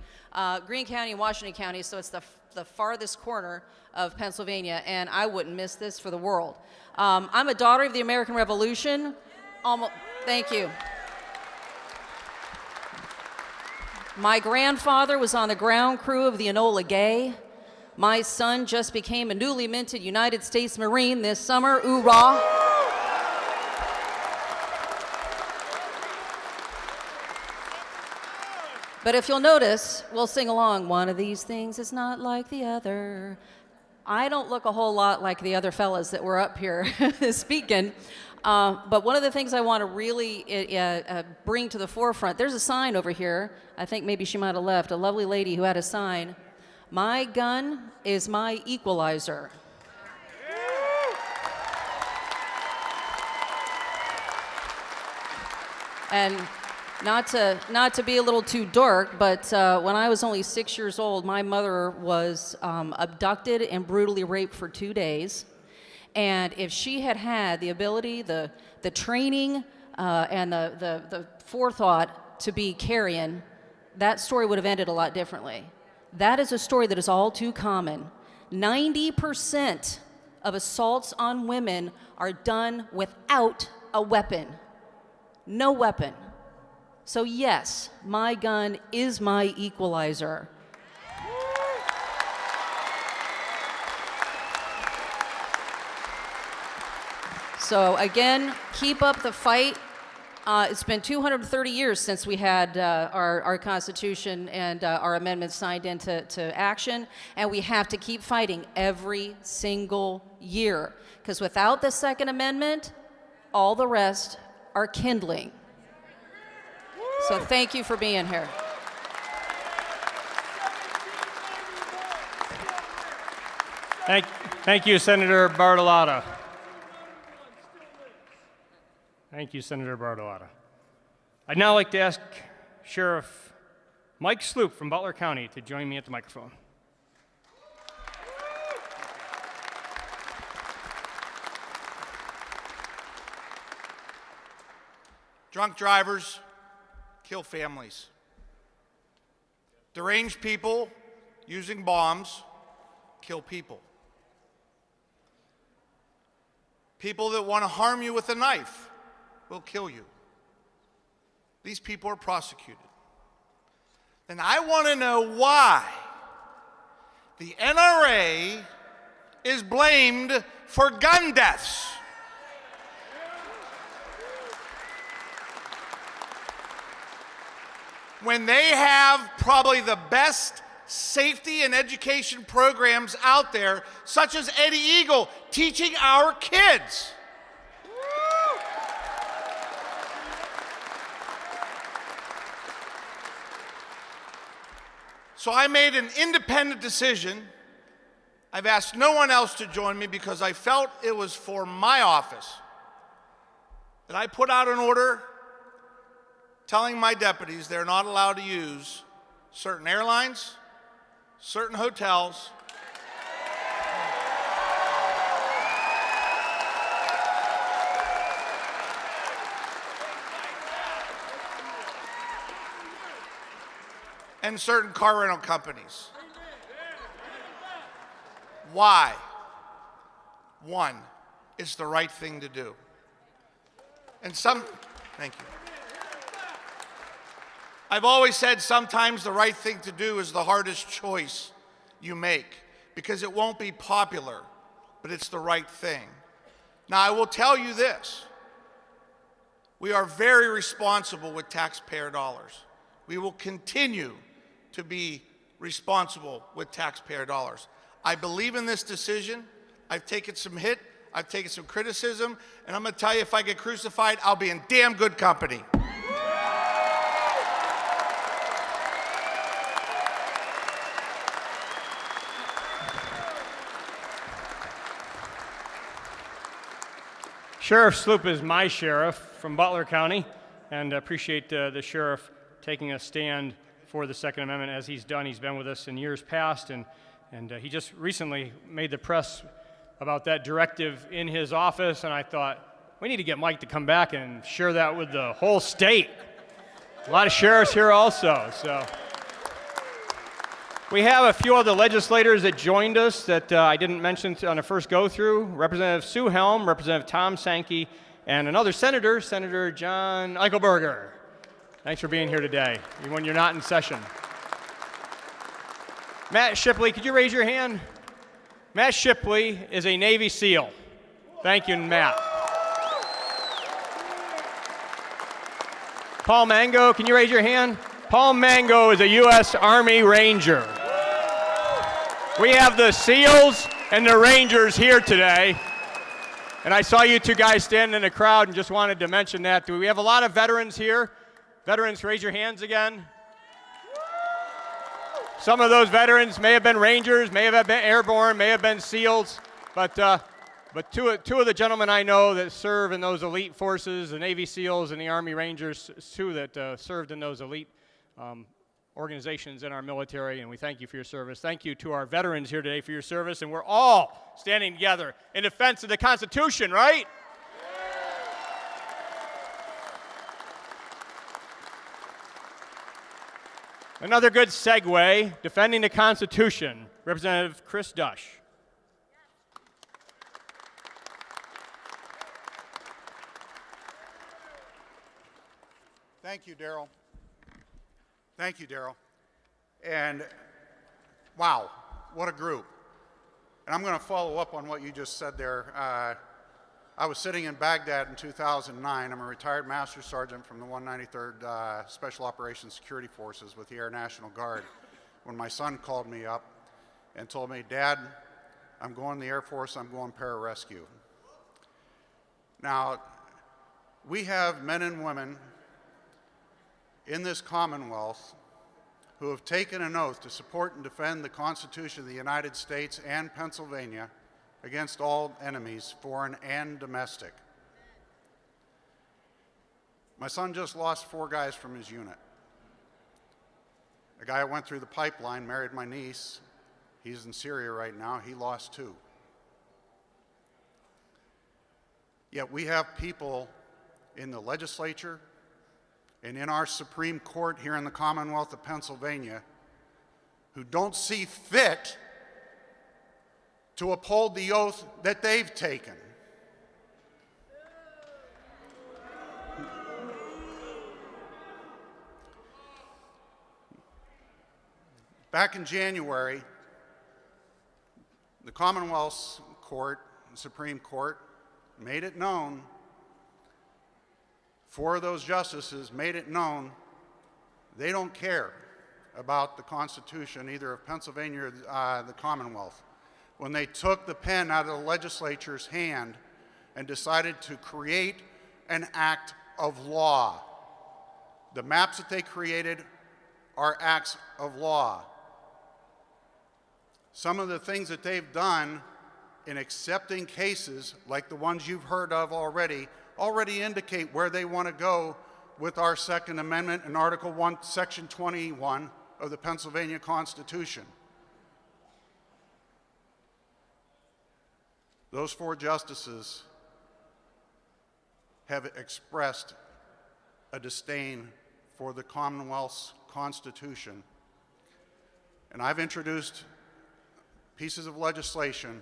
Greene County and Washington County, so it's the farthest corner of Pennsylvania, and I wouldn't miss this for the world. I'm a daughter of the American Revolution. Thank you. My grandfather was on the ground crew of the Enola Gay. My son just became a newly minted United States Marine this summer. Hoorah! But if you'll notice, we'll sing along. One of these things is not like the other. I don't look a whole lot like the other fellas that were up here speaking. But one of the things I want to really bring to the forefront, there's a sign over here. I think maybe she might have left. A lovely lady who had a sign. My gun is my equalizer. And not to be a little too dark, but when I was only 6 years old, my mother was abducted and brutally raped for 2 days. And if she had had the ability, the training, and the forethought to be carrion, that story would have ended a lot differently. That is a story that is all too common. 90% of assaults on women are done without a weapon. No weapon. So yes, my gun is my equalizer. So again, keep up the fight. It's been 230 years since we had our Constitution and our amendments signed into action, and we have to keep fighting every single year, because without the Second Amendment, all the rest are kindling. So thank you for being here. Thank you, Senator Bartolotta. Thank you, Senator Bartolotta. I'd now like to ask Sheriff Mike Sloop from Butler County to join me at the microphone. Drunk drivers kill families. Deranged people using bombs kill people. People that want to harm you with a knife will kill you. These people are prosecuted. And I want to know why The NRA is blamed for gun deaths. When they have probably the best safety and education programs out there, such as Eddie Eagle teaching our kids. So I made an independent decision. I've asked no one else to join me because I felt it was for my office that I put out an order telling my deputies they're not allowed to use certain airlines, certain hotels, and certain car rental companies. Why? One, it's the right thing to do. And thank you. I've always said sometimes the right thing to do is the hardest choice you make because it won't be popular, but it's the right thing. Now, I will tell you this. We are very responsible with taxpayer dollars. We will continue to be responsible with taxpayer dollars. I believe in this decision. I've taken some hit, I've taken some criticism, and I'm gonna tell you, if I get crucified, I'll be in damn good company. Sheriff Sloop is my sheriff from Butler County, and I appreciate the sheriff taking a stand for the Second Amendment as he's done. He's been with us in years past, and he just recently made the press about that directive in his office, and I thought, we need to get Mike to come back and share that with the whole state. A lot of sheriffs here also, so. We have a few other legislators that joined us that I didn't mention on the first go-through. Representative Sue Helm, Representative Tom Sankey, and another senator, Senator John Eichelberger. Thanks for being here today, even when you're not in session. Matt Shipley, could you raise your hand? Matt Shipley is a Navy SEAL. Thank you, Matt. Paul Mango, can you raise your hand? Paul Mango is a U.S. Army Ranger. We have the SEALs and the Rangers here today. And I saw you two guys standing in the crowd and just wanted to mention that. Do we have a lot of veterans here? Veterans, raise your hands again. Some of those veterans may have been Rangers, may have been airborne, may have been SEALs, but two of the gentlemen I know that serve in those elite forces, the Navy SEALs and the Army Rangers, two that served in those elite organizations in our military, and we thank you for your service. Thank you to our veterans here today for your service, and we're all standing together in defense of the Constitution, right? Another good segue, defending the Constitution, Representative Chris Dush. Thank you, Darrell. Thank you, Darrell. And wow, what a group. And I'm going to follow up on what you just said there. I was sitting in Baghdad in 2009. I'm a retired Master Sergeant from the 193rd Special Operations Security Forces with the Air National Guard. When my son called me up and told me, Dad, I'm going to the Air Force, I'm going pararescue. Now, we have men and women in this Commonwealth who have taken an oath to support and defend the Constitution of the United States and Pennsylvania against all enemies, foreign and domestic. My son just lost 4 guys from his unit. A guy that went through the pipeline married my niece. He's in Syria right now. He lost 2. Yet we have people in the legislature and in our Supreme Court here in the Commonwealth of Pennsylvania who don't see fit to uphold the oath that they've taken. Back in January, The Commonwealth's court, the Supreme Court, made it known, 4 of those justices made it known they don't care about the Constitution, either of Pennsylvania or the Commonwealth. When they took the pen out of the legislature's hand and decided to create an act of law. The maps that they created are acts of law. Some of the things that they've done in accepting cases, like the ones you've heard of already indicate where they want to go with our Second Amendment and Article 1, Section 21 of the Pennsylvania Constitution. Those 4 justices have expressed a disdain for the Commonwealth's Constitution. And I've introduced pieces of legislation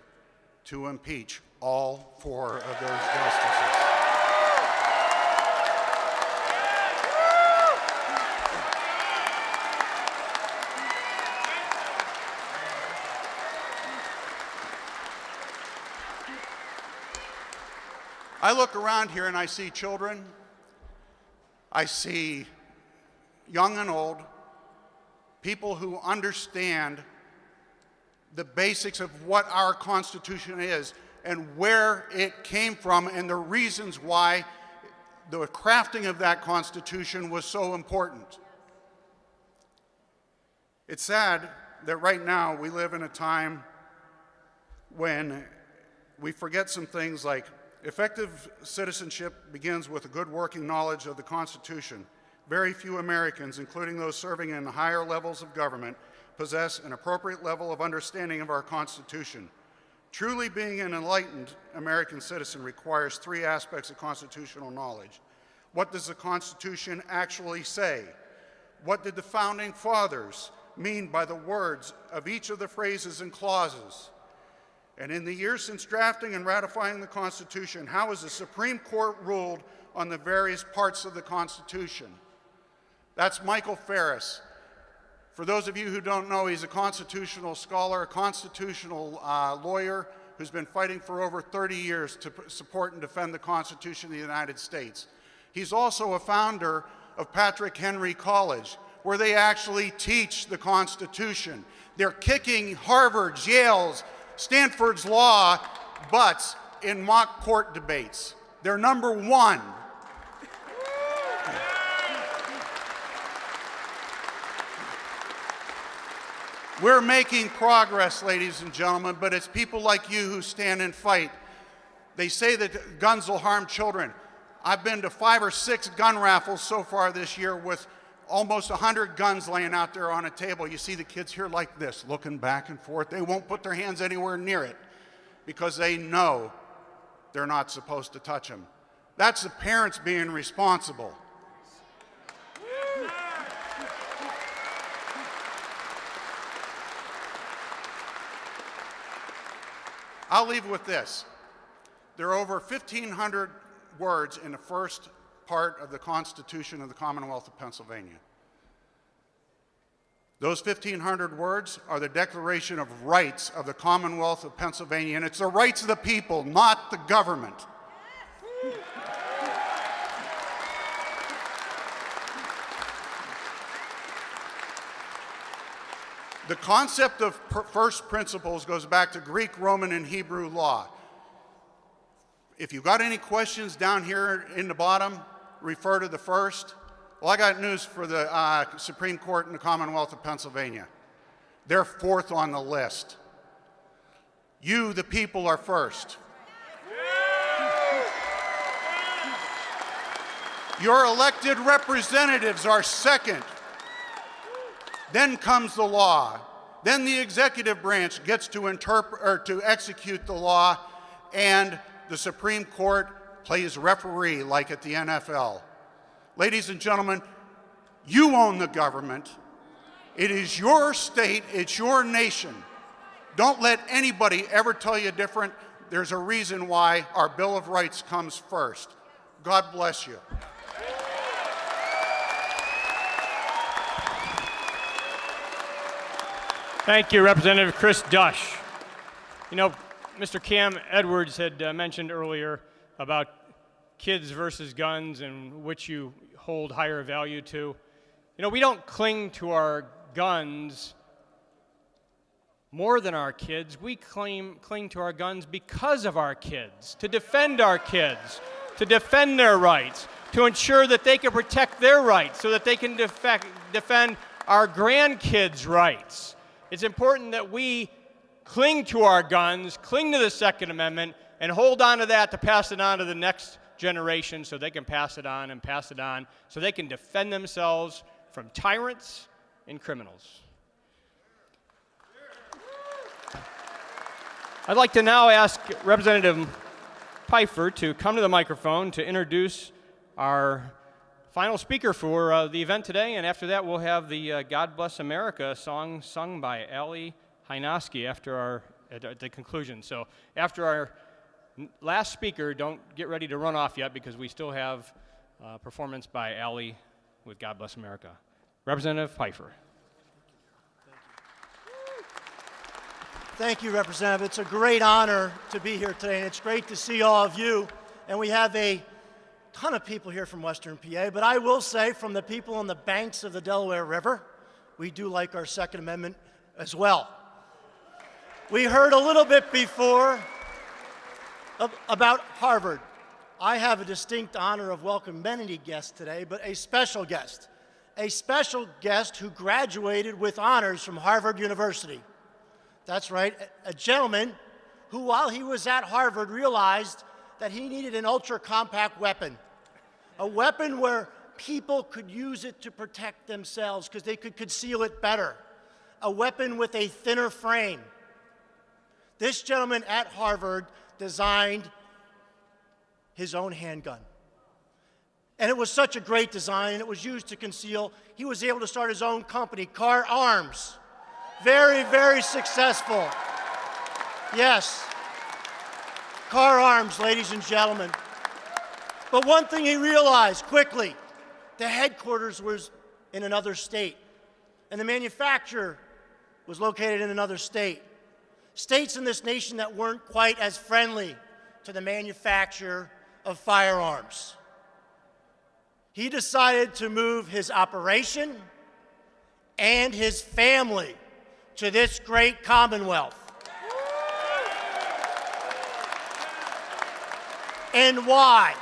to impeach all 4 of those justices. I look around here and I see children, I see young and old, people who understand the basics of what our Constitution is and where it came from and the reasons why the crafting of that Constitution was so important. It's sad that right now we live in a time when we forget some things like effective citizenship begins with a good working knowledge of the Constitution. Very few Americans, including those serving in the higher levels of government, possess an appropriate level of understanding of our Constitution. Truly being an enlightened American citizen requires 3 aspects of constitutional knowledge. What does the Constitution actually say? What did the Founding Fathers mean by the words of each of the phrases and clauses? And in the years since drafting and ratifying the Constitution, how has the Supreme Court ruled on the various parts of the Constitution? That's Michael Ferris. For those of you who don't know, he's a constitutional scholar, a constitutional lawyer who's been fighting for over 30 years to support and defend the Constitution of the United States. He's also a founder of Patrick Henry College, where they actually teach the Constitution. They're kicking Harvard's, Yale's, Stanford's law butts in mock court debates. They're number 1. We're making progress, ladies and gentlemen, but it's people like you who stand and fight. They say that guns will harm children. I've been to 5 or 6 gun raffles so far this year with almost 100 guns laying out there on a table. You see the kids here like this, looking back and forth. They won't put their hands anywhere near it because they know they're not supposed to touch them. That's the parents being responsible. I'll leave with this. There are over 1,500 words in the first part of the Constitution of the Commonwealth of Pennsylvania. Those 1,500 words are the Declaration of Rights of the Commonwealth of Pennsylvania, and it's the rights of the people, not the government. The concept of first principles goes back to Greek, Roman, and Hebrew law. If you've got any questions down here in the bottom, refer to the first. Well, I got news for the Supreme Court in the Commonwealth of Pennsylvania. They're 4th on the list. You, the people, are first. Your elected representatives are second. Then comes the law. Then the executive branch gets to execute the law, and the Supreme Court plays referee like at the NFL. Ladies and gentlemen, you own the government. It is your state, it's your nation. Don't let anybody ever tell you different. There's a reason why our Bill of Rights comes first. God bless you. Thank you, Representative Chris Dush. You know, Mr. Cam Edwards had mentioned earlier about kids versus guns and which you hold higher value to. You know, we don't cling to our guns more than our kids. We cling to our guns because of our kids, to defend our kids, to defend their rights, to ensure that they can protect their rights so that they can defend our grandkids' rights. It's important that we cling to our guns, cling to the Second Amendment, and hold on to that to pass it on to the next generation so they can pass it on and pass it on so they can defend themselves from tyrants and criminals. I'd like to now ask Representative Pfeiffer to come to the microphone to introduce our final speaker for the event today, and after that we'll have the God Bless America song sung by Eli Evankovich at the conclusion. So after our last speaker, don't get ready to run off yet because we still have a performance by Eli with God Bless America. Representative Pfeiffer. Thank you, Representative. It's a great honor to be here today, and it's great to see all of you. And we have a ton of people here from Western PA, but I will say from the people on the banks of the Delaware River, we do like our Second Amendment as well. We heard a little bit before about Harvard. I have a distinct honor of welcoming many guests today, but a special guest who graduated with honors from Harvard University. That's right, a gentleman who, while he was at Harvard, realized that he needed an ultra-compact weapon, a weapon where people could use it to protect themselves because they could conceal it better, a weapon with a thinner frame. This gentleman at Harvard designed his own handgun. And it was such a great design, and it was used to conceal. He was able to start his own company, Car Arms. Very, very successful. Yes. Car Arms, ladies and gentlemen. But one thing he realized quickly, the headquarters was in another state, and the manufacturer was located in another state. States in this nation that weren't quite as friendly to the manufacture of firearms. He decided to move his operation and his family to this great Commonwealth. And why?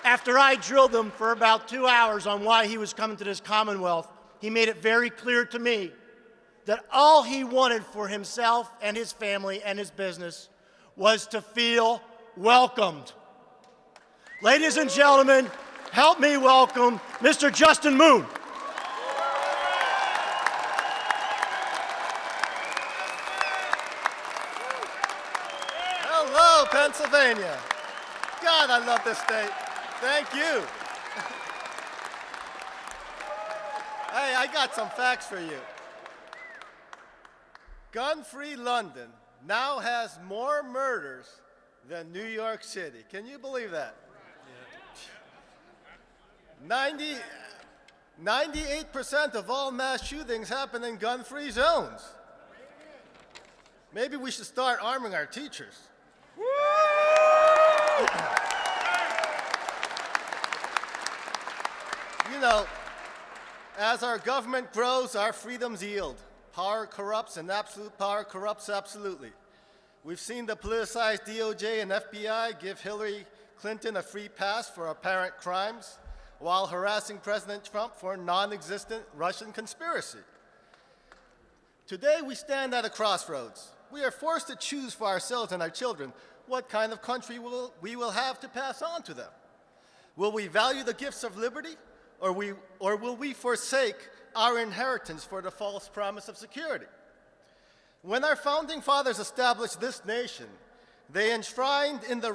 After I drilled him for about 2 hours on why he was coming to this Commonwealth, he made it very clear to me that all he wanted for himself and his family and his business was to feel welcomed. Ladies and gentlemen, help me welcome Mr. Justin Moon. Hello, Pennsylvania. God, I love this state. Thank you. Hey, I got some facts for you. Gun-free London now has more murders than New York City. Can you believe that? 98% of all mass shootings happen in gun-free zones. Maybe we should start arming our teachers. You know, as our government grows, our freedoms yield. Power corrupts, and absolute power corrupts absolutely. We've seen the politicized DOJ and FBI give Hillary Clinton a free pass for apparent crimes while harassing President Trump for a non-existent Russian conspiracy. Today, we stand at a crossroads. We are forced to choose for ourselves and our children what kind of country we will have to pass on to them. Will we value the gifts of liberty, or will we forsake our inheritance for the false promise of security? When our founding fathers established this nation, they enshrined the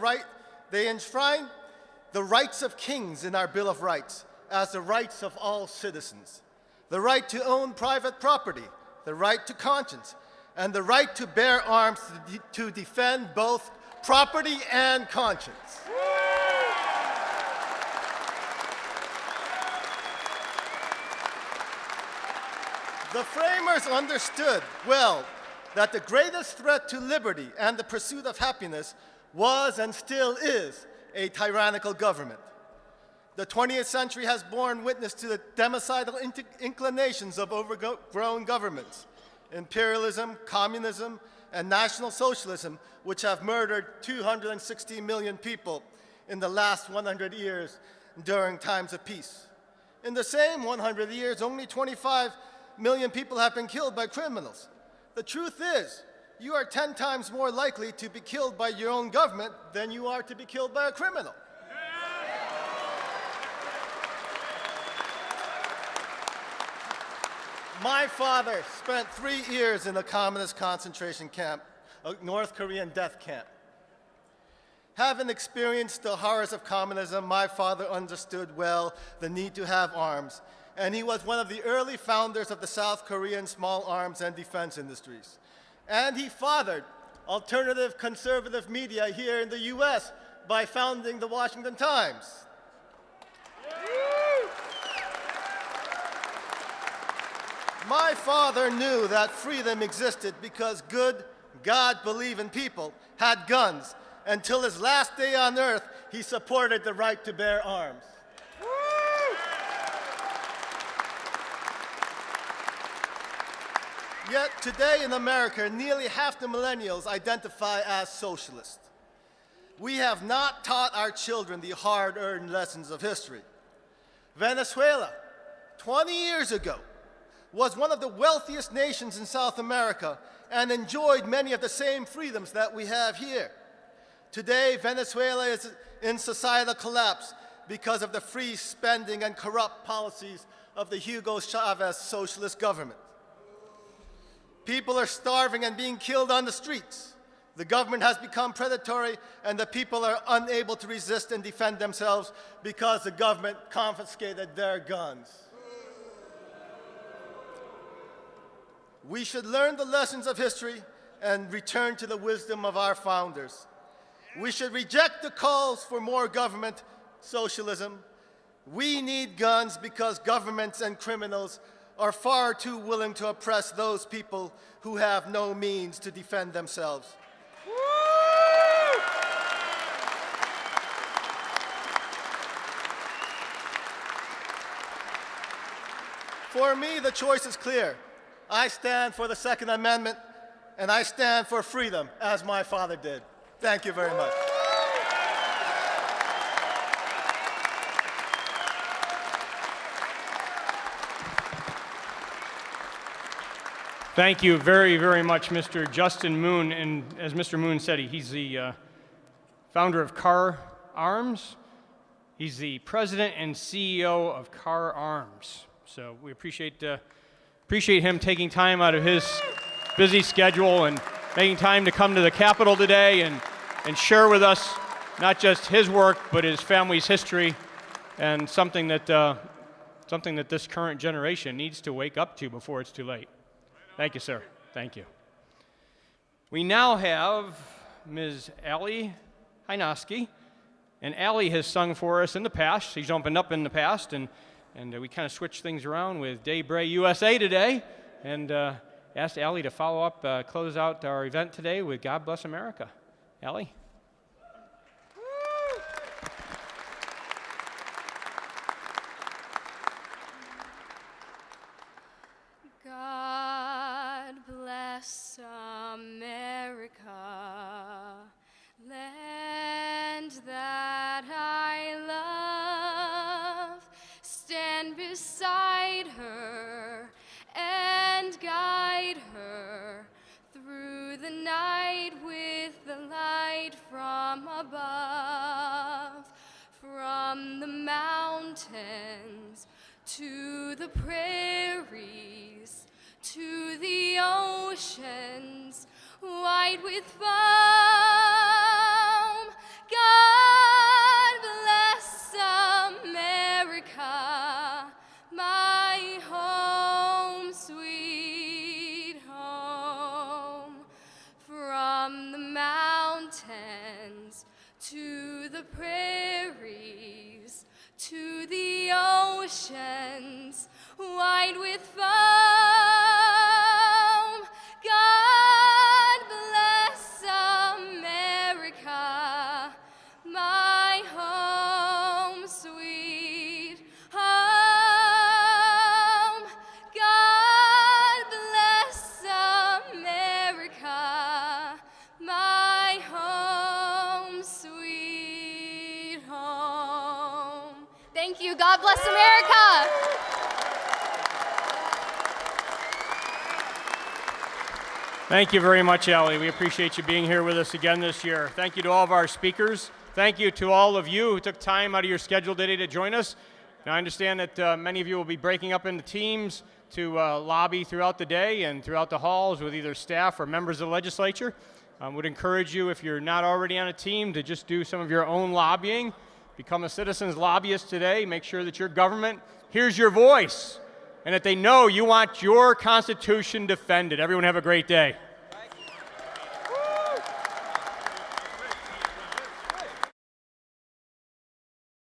rights of kings in our Bill of Rights as the rights of all citizens. The right to own private property, the right to conscience, and the right to bear arms to defend both property and conscience. The framers understood well that the greatest threat to liberty and the pursuit of happiness was and still is a tyrannical government. The 20th century has borne witness to the democidal inclinations of overgrown governments, imperialism, communism, and National Socialism, which have murdered 260 million people in the last 100 years during times of peace. In the same 100 years, only 25 million people have been killed by criminals. The truth is, you are 10 times more likely to be killed by your own government than you are to be killed by a criminal. My father spent 3 years in a communist concentration camp, a North Korean death camp. Having experienced the horrors of communism, my father understood well the need to have arms, and he was one of the early founders of the South Korean small arms and defense industries. And he fathered alternative conservative media here in the US by founding the Washington Times. My father knew that freedom existed because good, God-believing people had guns. Until his last day on earth, he supported the right to bear arms. Yet today in America, nearly half the millennials identify as socialist. We have not taught our children the hard-earned lessons of history. Venezuela, 20 years ago, was one of the wealthiest nations in South America and enjoyed many of the same freedoms that we have here. Today, Venezuela is in societal collapse because of the free spending and corrupt policies of the Hugo Chavez socialist government. People are starving and being killed on the streets. The government has become predatory, and the people are unable to resist and defend themselves because the government confiscated their guns. We should learn the lessons of history and return to the wisdom of our founders. We should reject the calls for more government socialism. We need guns because governments and criminals are far too willing to oppress those people who have no means to defend themselves. For me, the choice is clear. I stand for the Second Amendment, and I stand for freedom, as my father did. Thank you very much. Thank you very, very much, Mr. Justin Moon. And as Mr. Moon said, he's the founder of Car Arms. He's the president and CEO of Car Arms. So we appreciate him taking time out of his busy schedule and making time to come to the Capitol today and share with us not just his work, but his family's history, and something that this current generation needs to wake up to before it's too late. Thank you, sir. Thank you. We now have Ms. Eli Evankovich, and Eli has sung for us in the past. She's opened up in the past, and we kind of switched things around with Daybreak USA today, and asked Eli to follow up, close out our event today with God Bless America. Eli? God bless America, land that I love. Stand beside her and guide her through the night with the light from above. From the mountains to the prairies, to the oceans, white with foam. God bless America, my home, sweet home. From the mountains to the prairies, to the oceans, white with foam. God Thank you. God bless America. Thank you very much, Eli. We appreciate you being here with us again this year. Thank you to all of our speakers. Thank you to all of you who took time out of your schedule today to join us. Now, I understand that many of you will be breaking up into teams to lobby throughout the day and throughout the halls with either staff or members of the legislature. I would encourage you, if you're not already on a team, to just do some of your own lobbying. Become a citizen's lobbyist today. Make sure that your government hears your voice and that they know you want your Constitution defended. Everyone have a great day.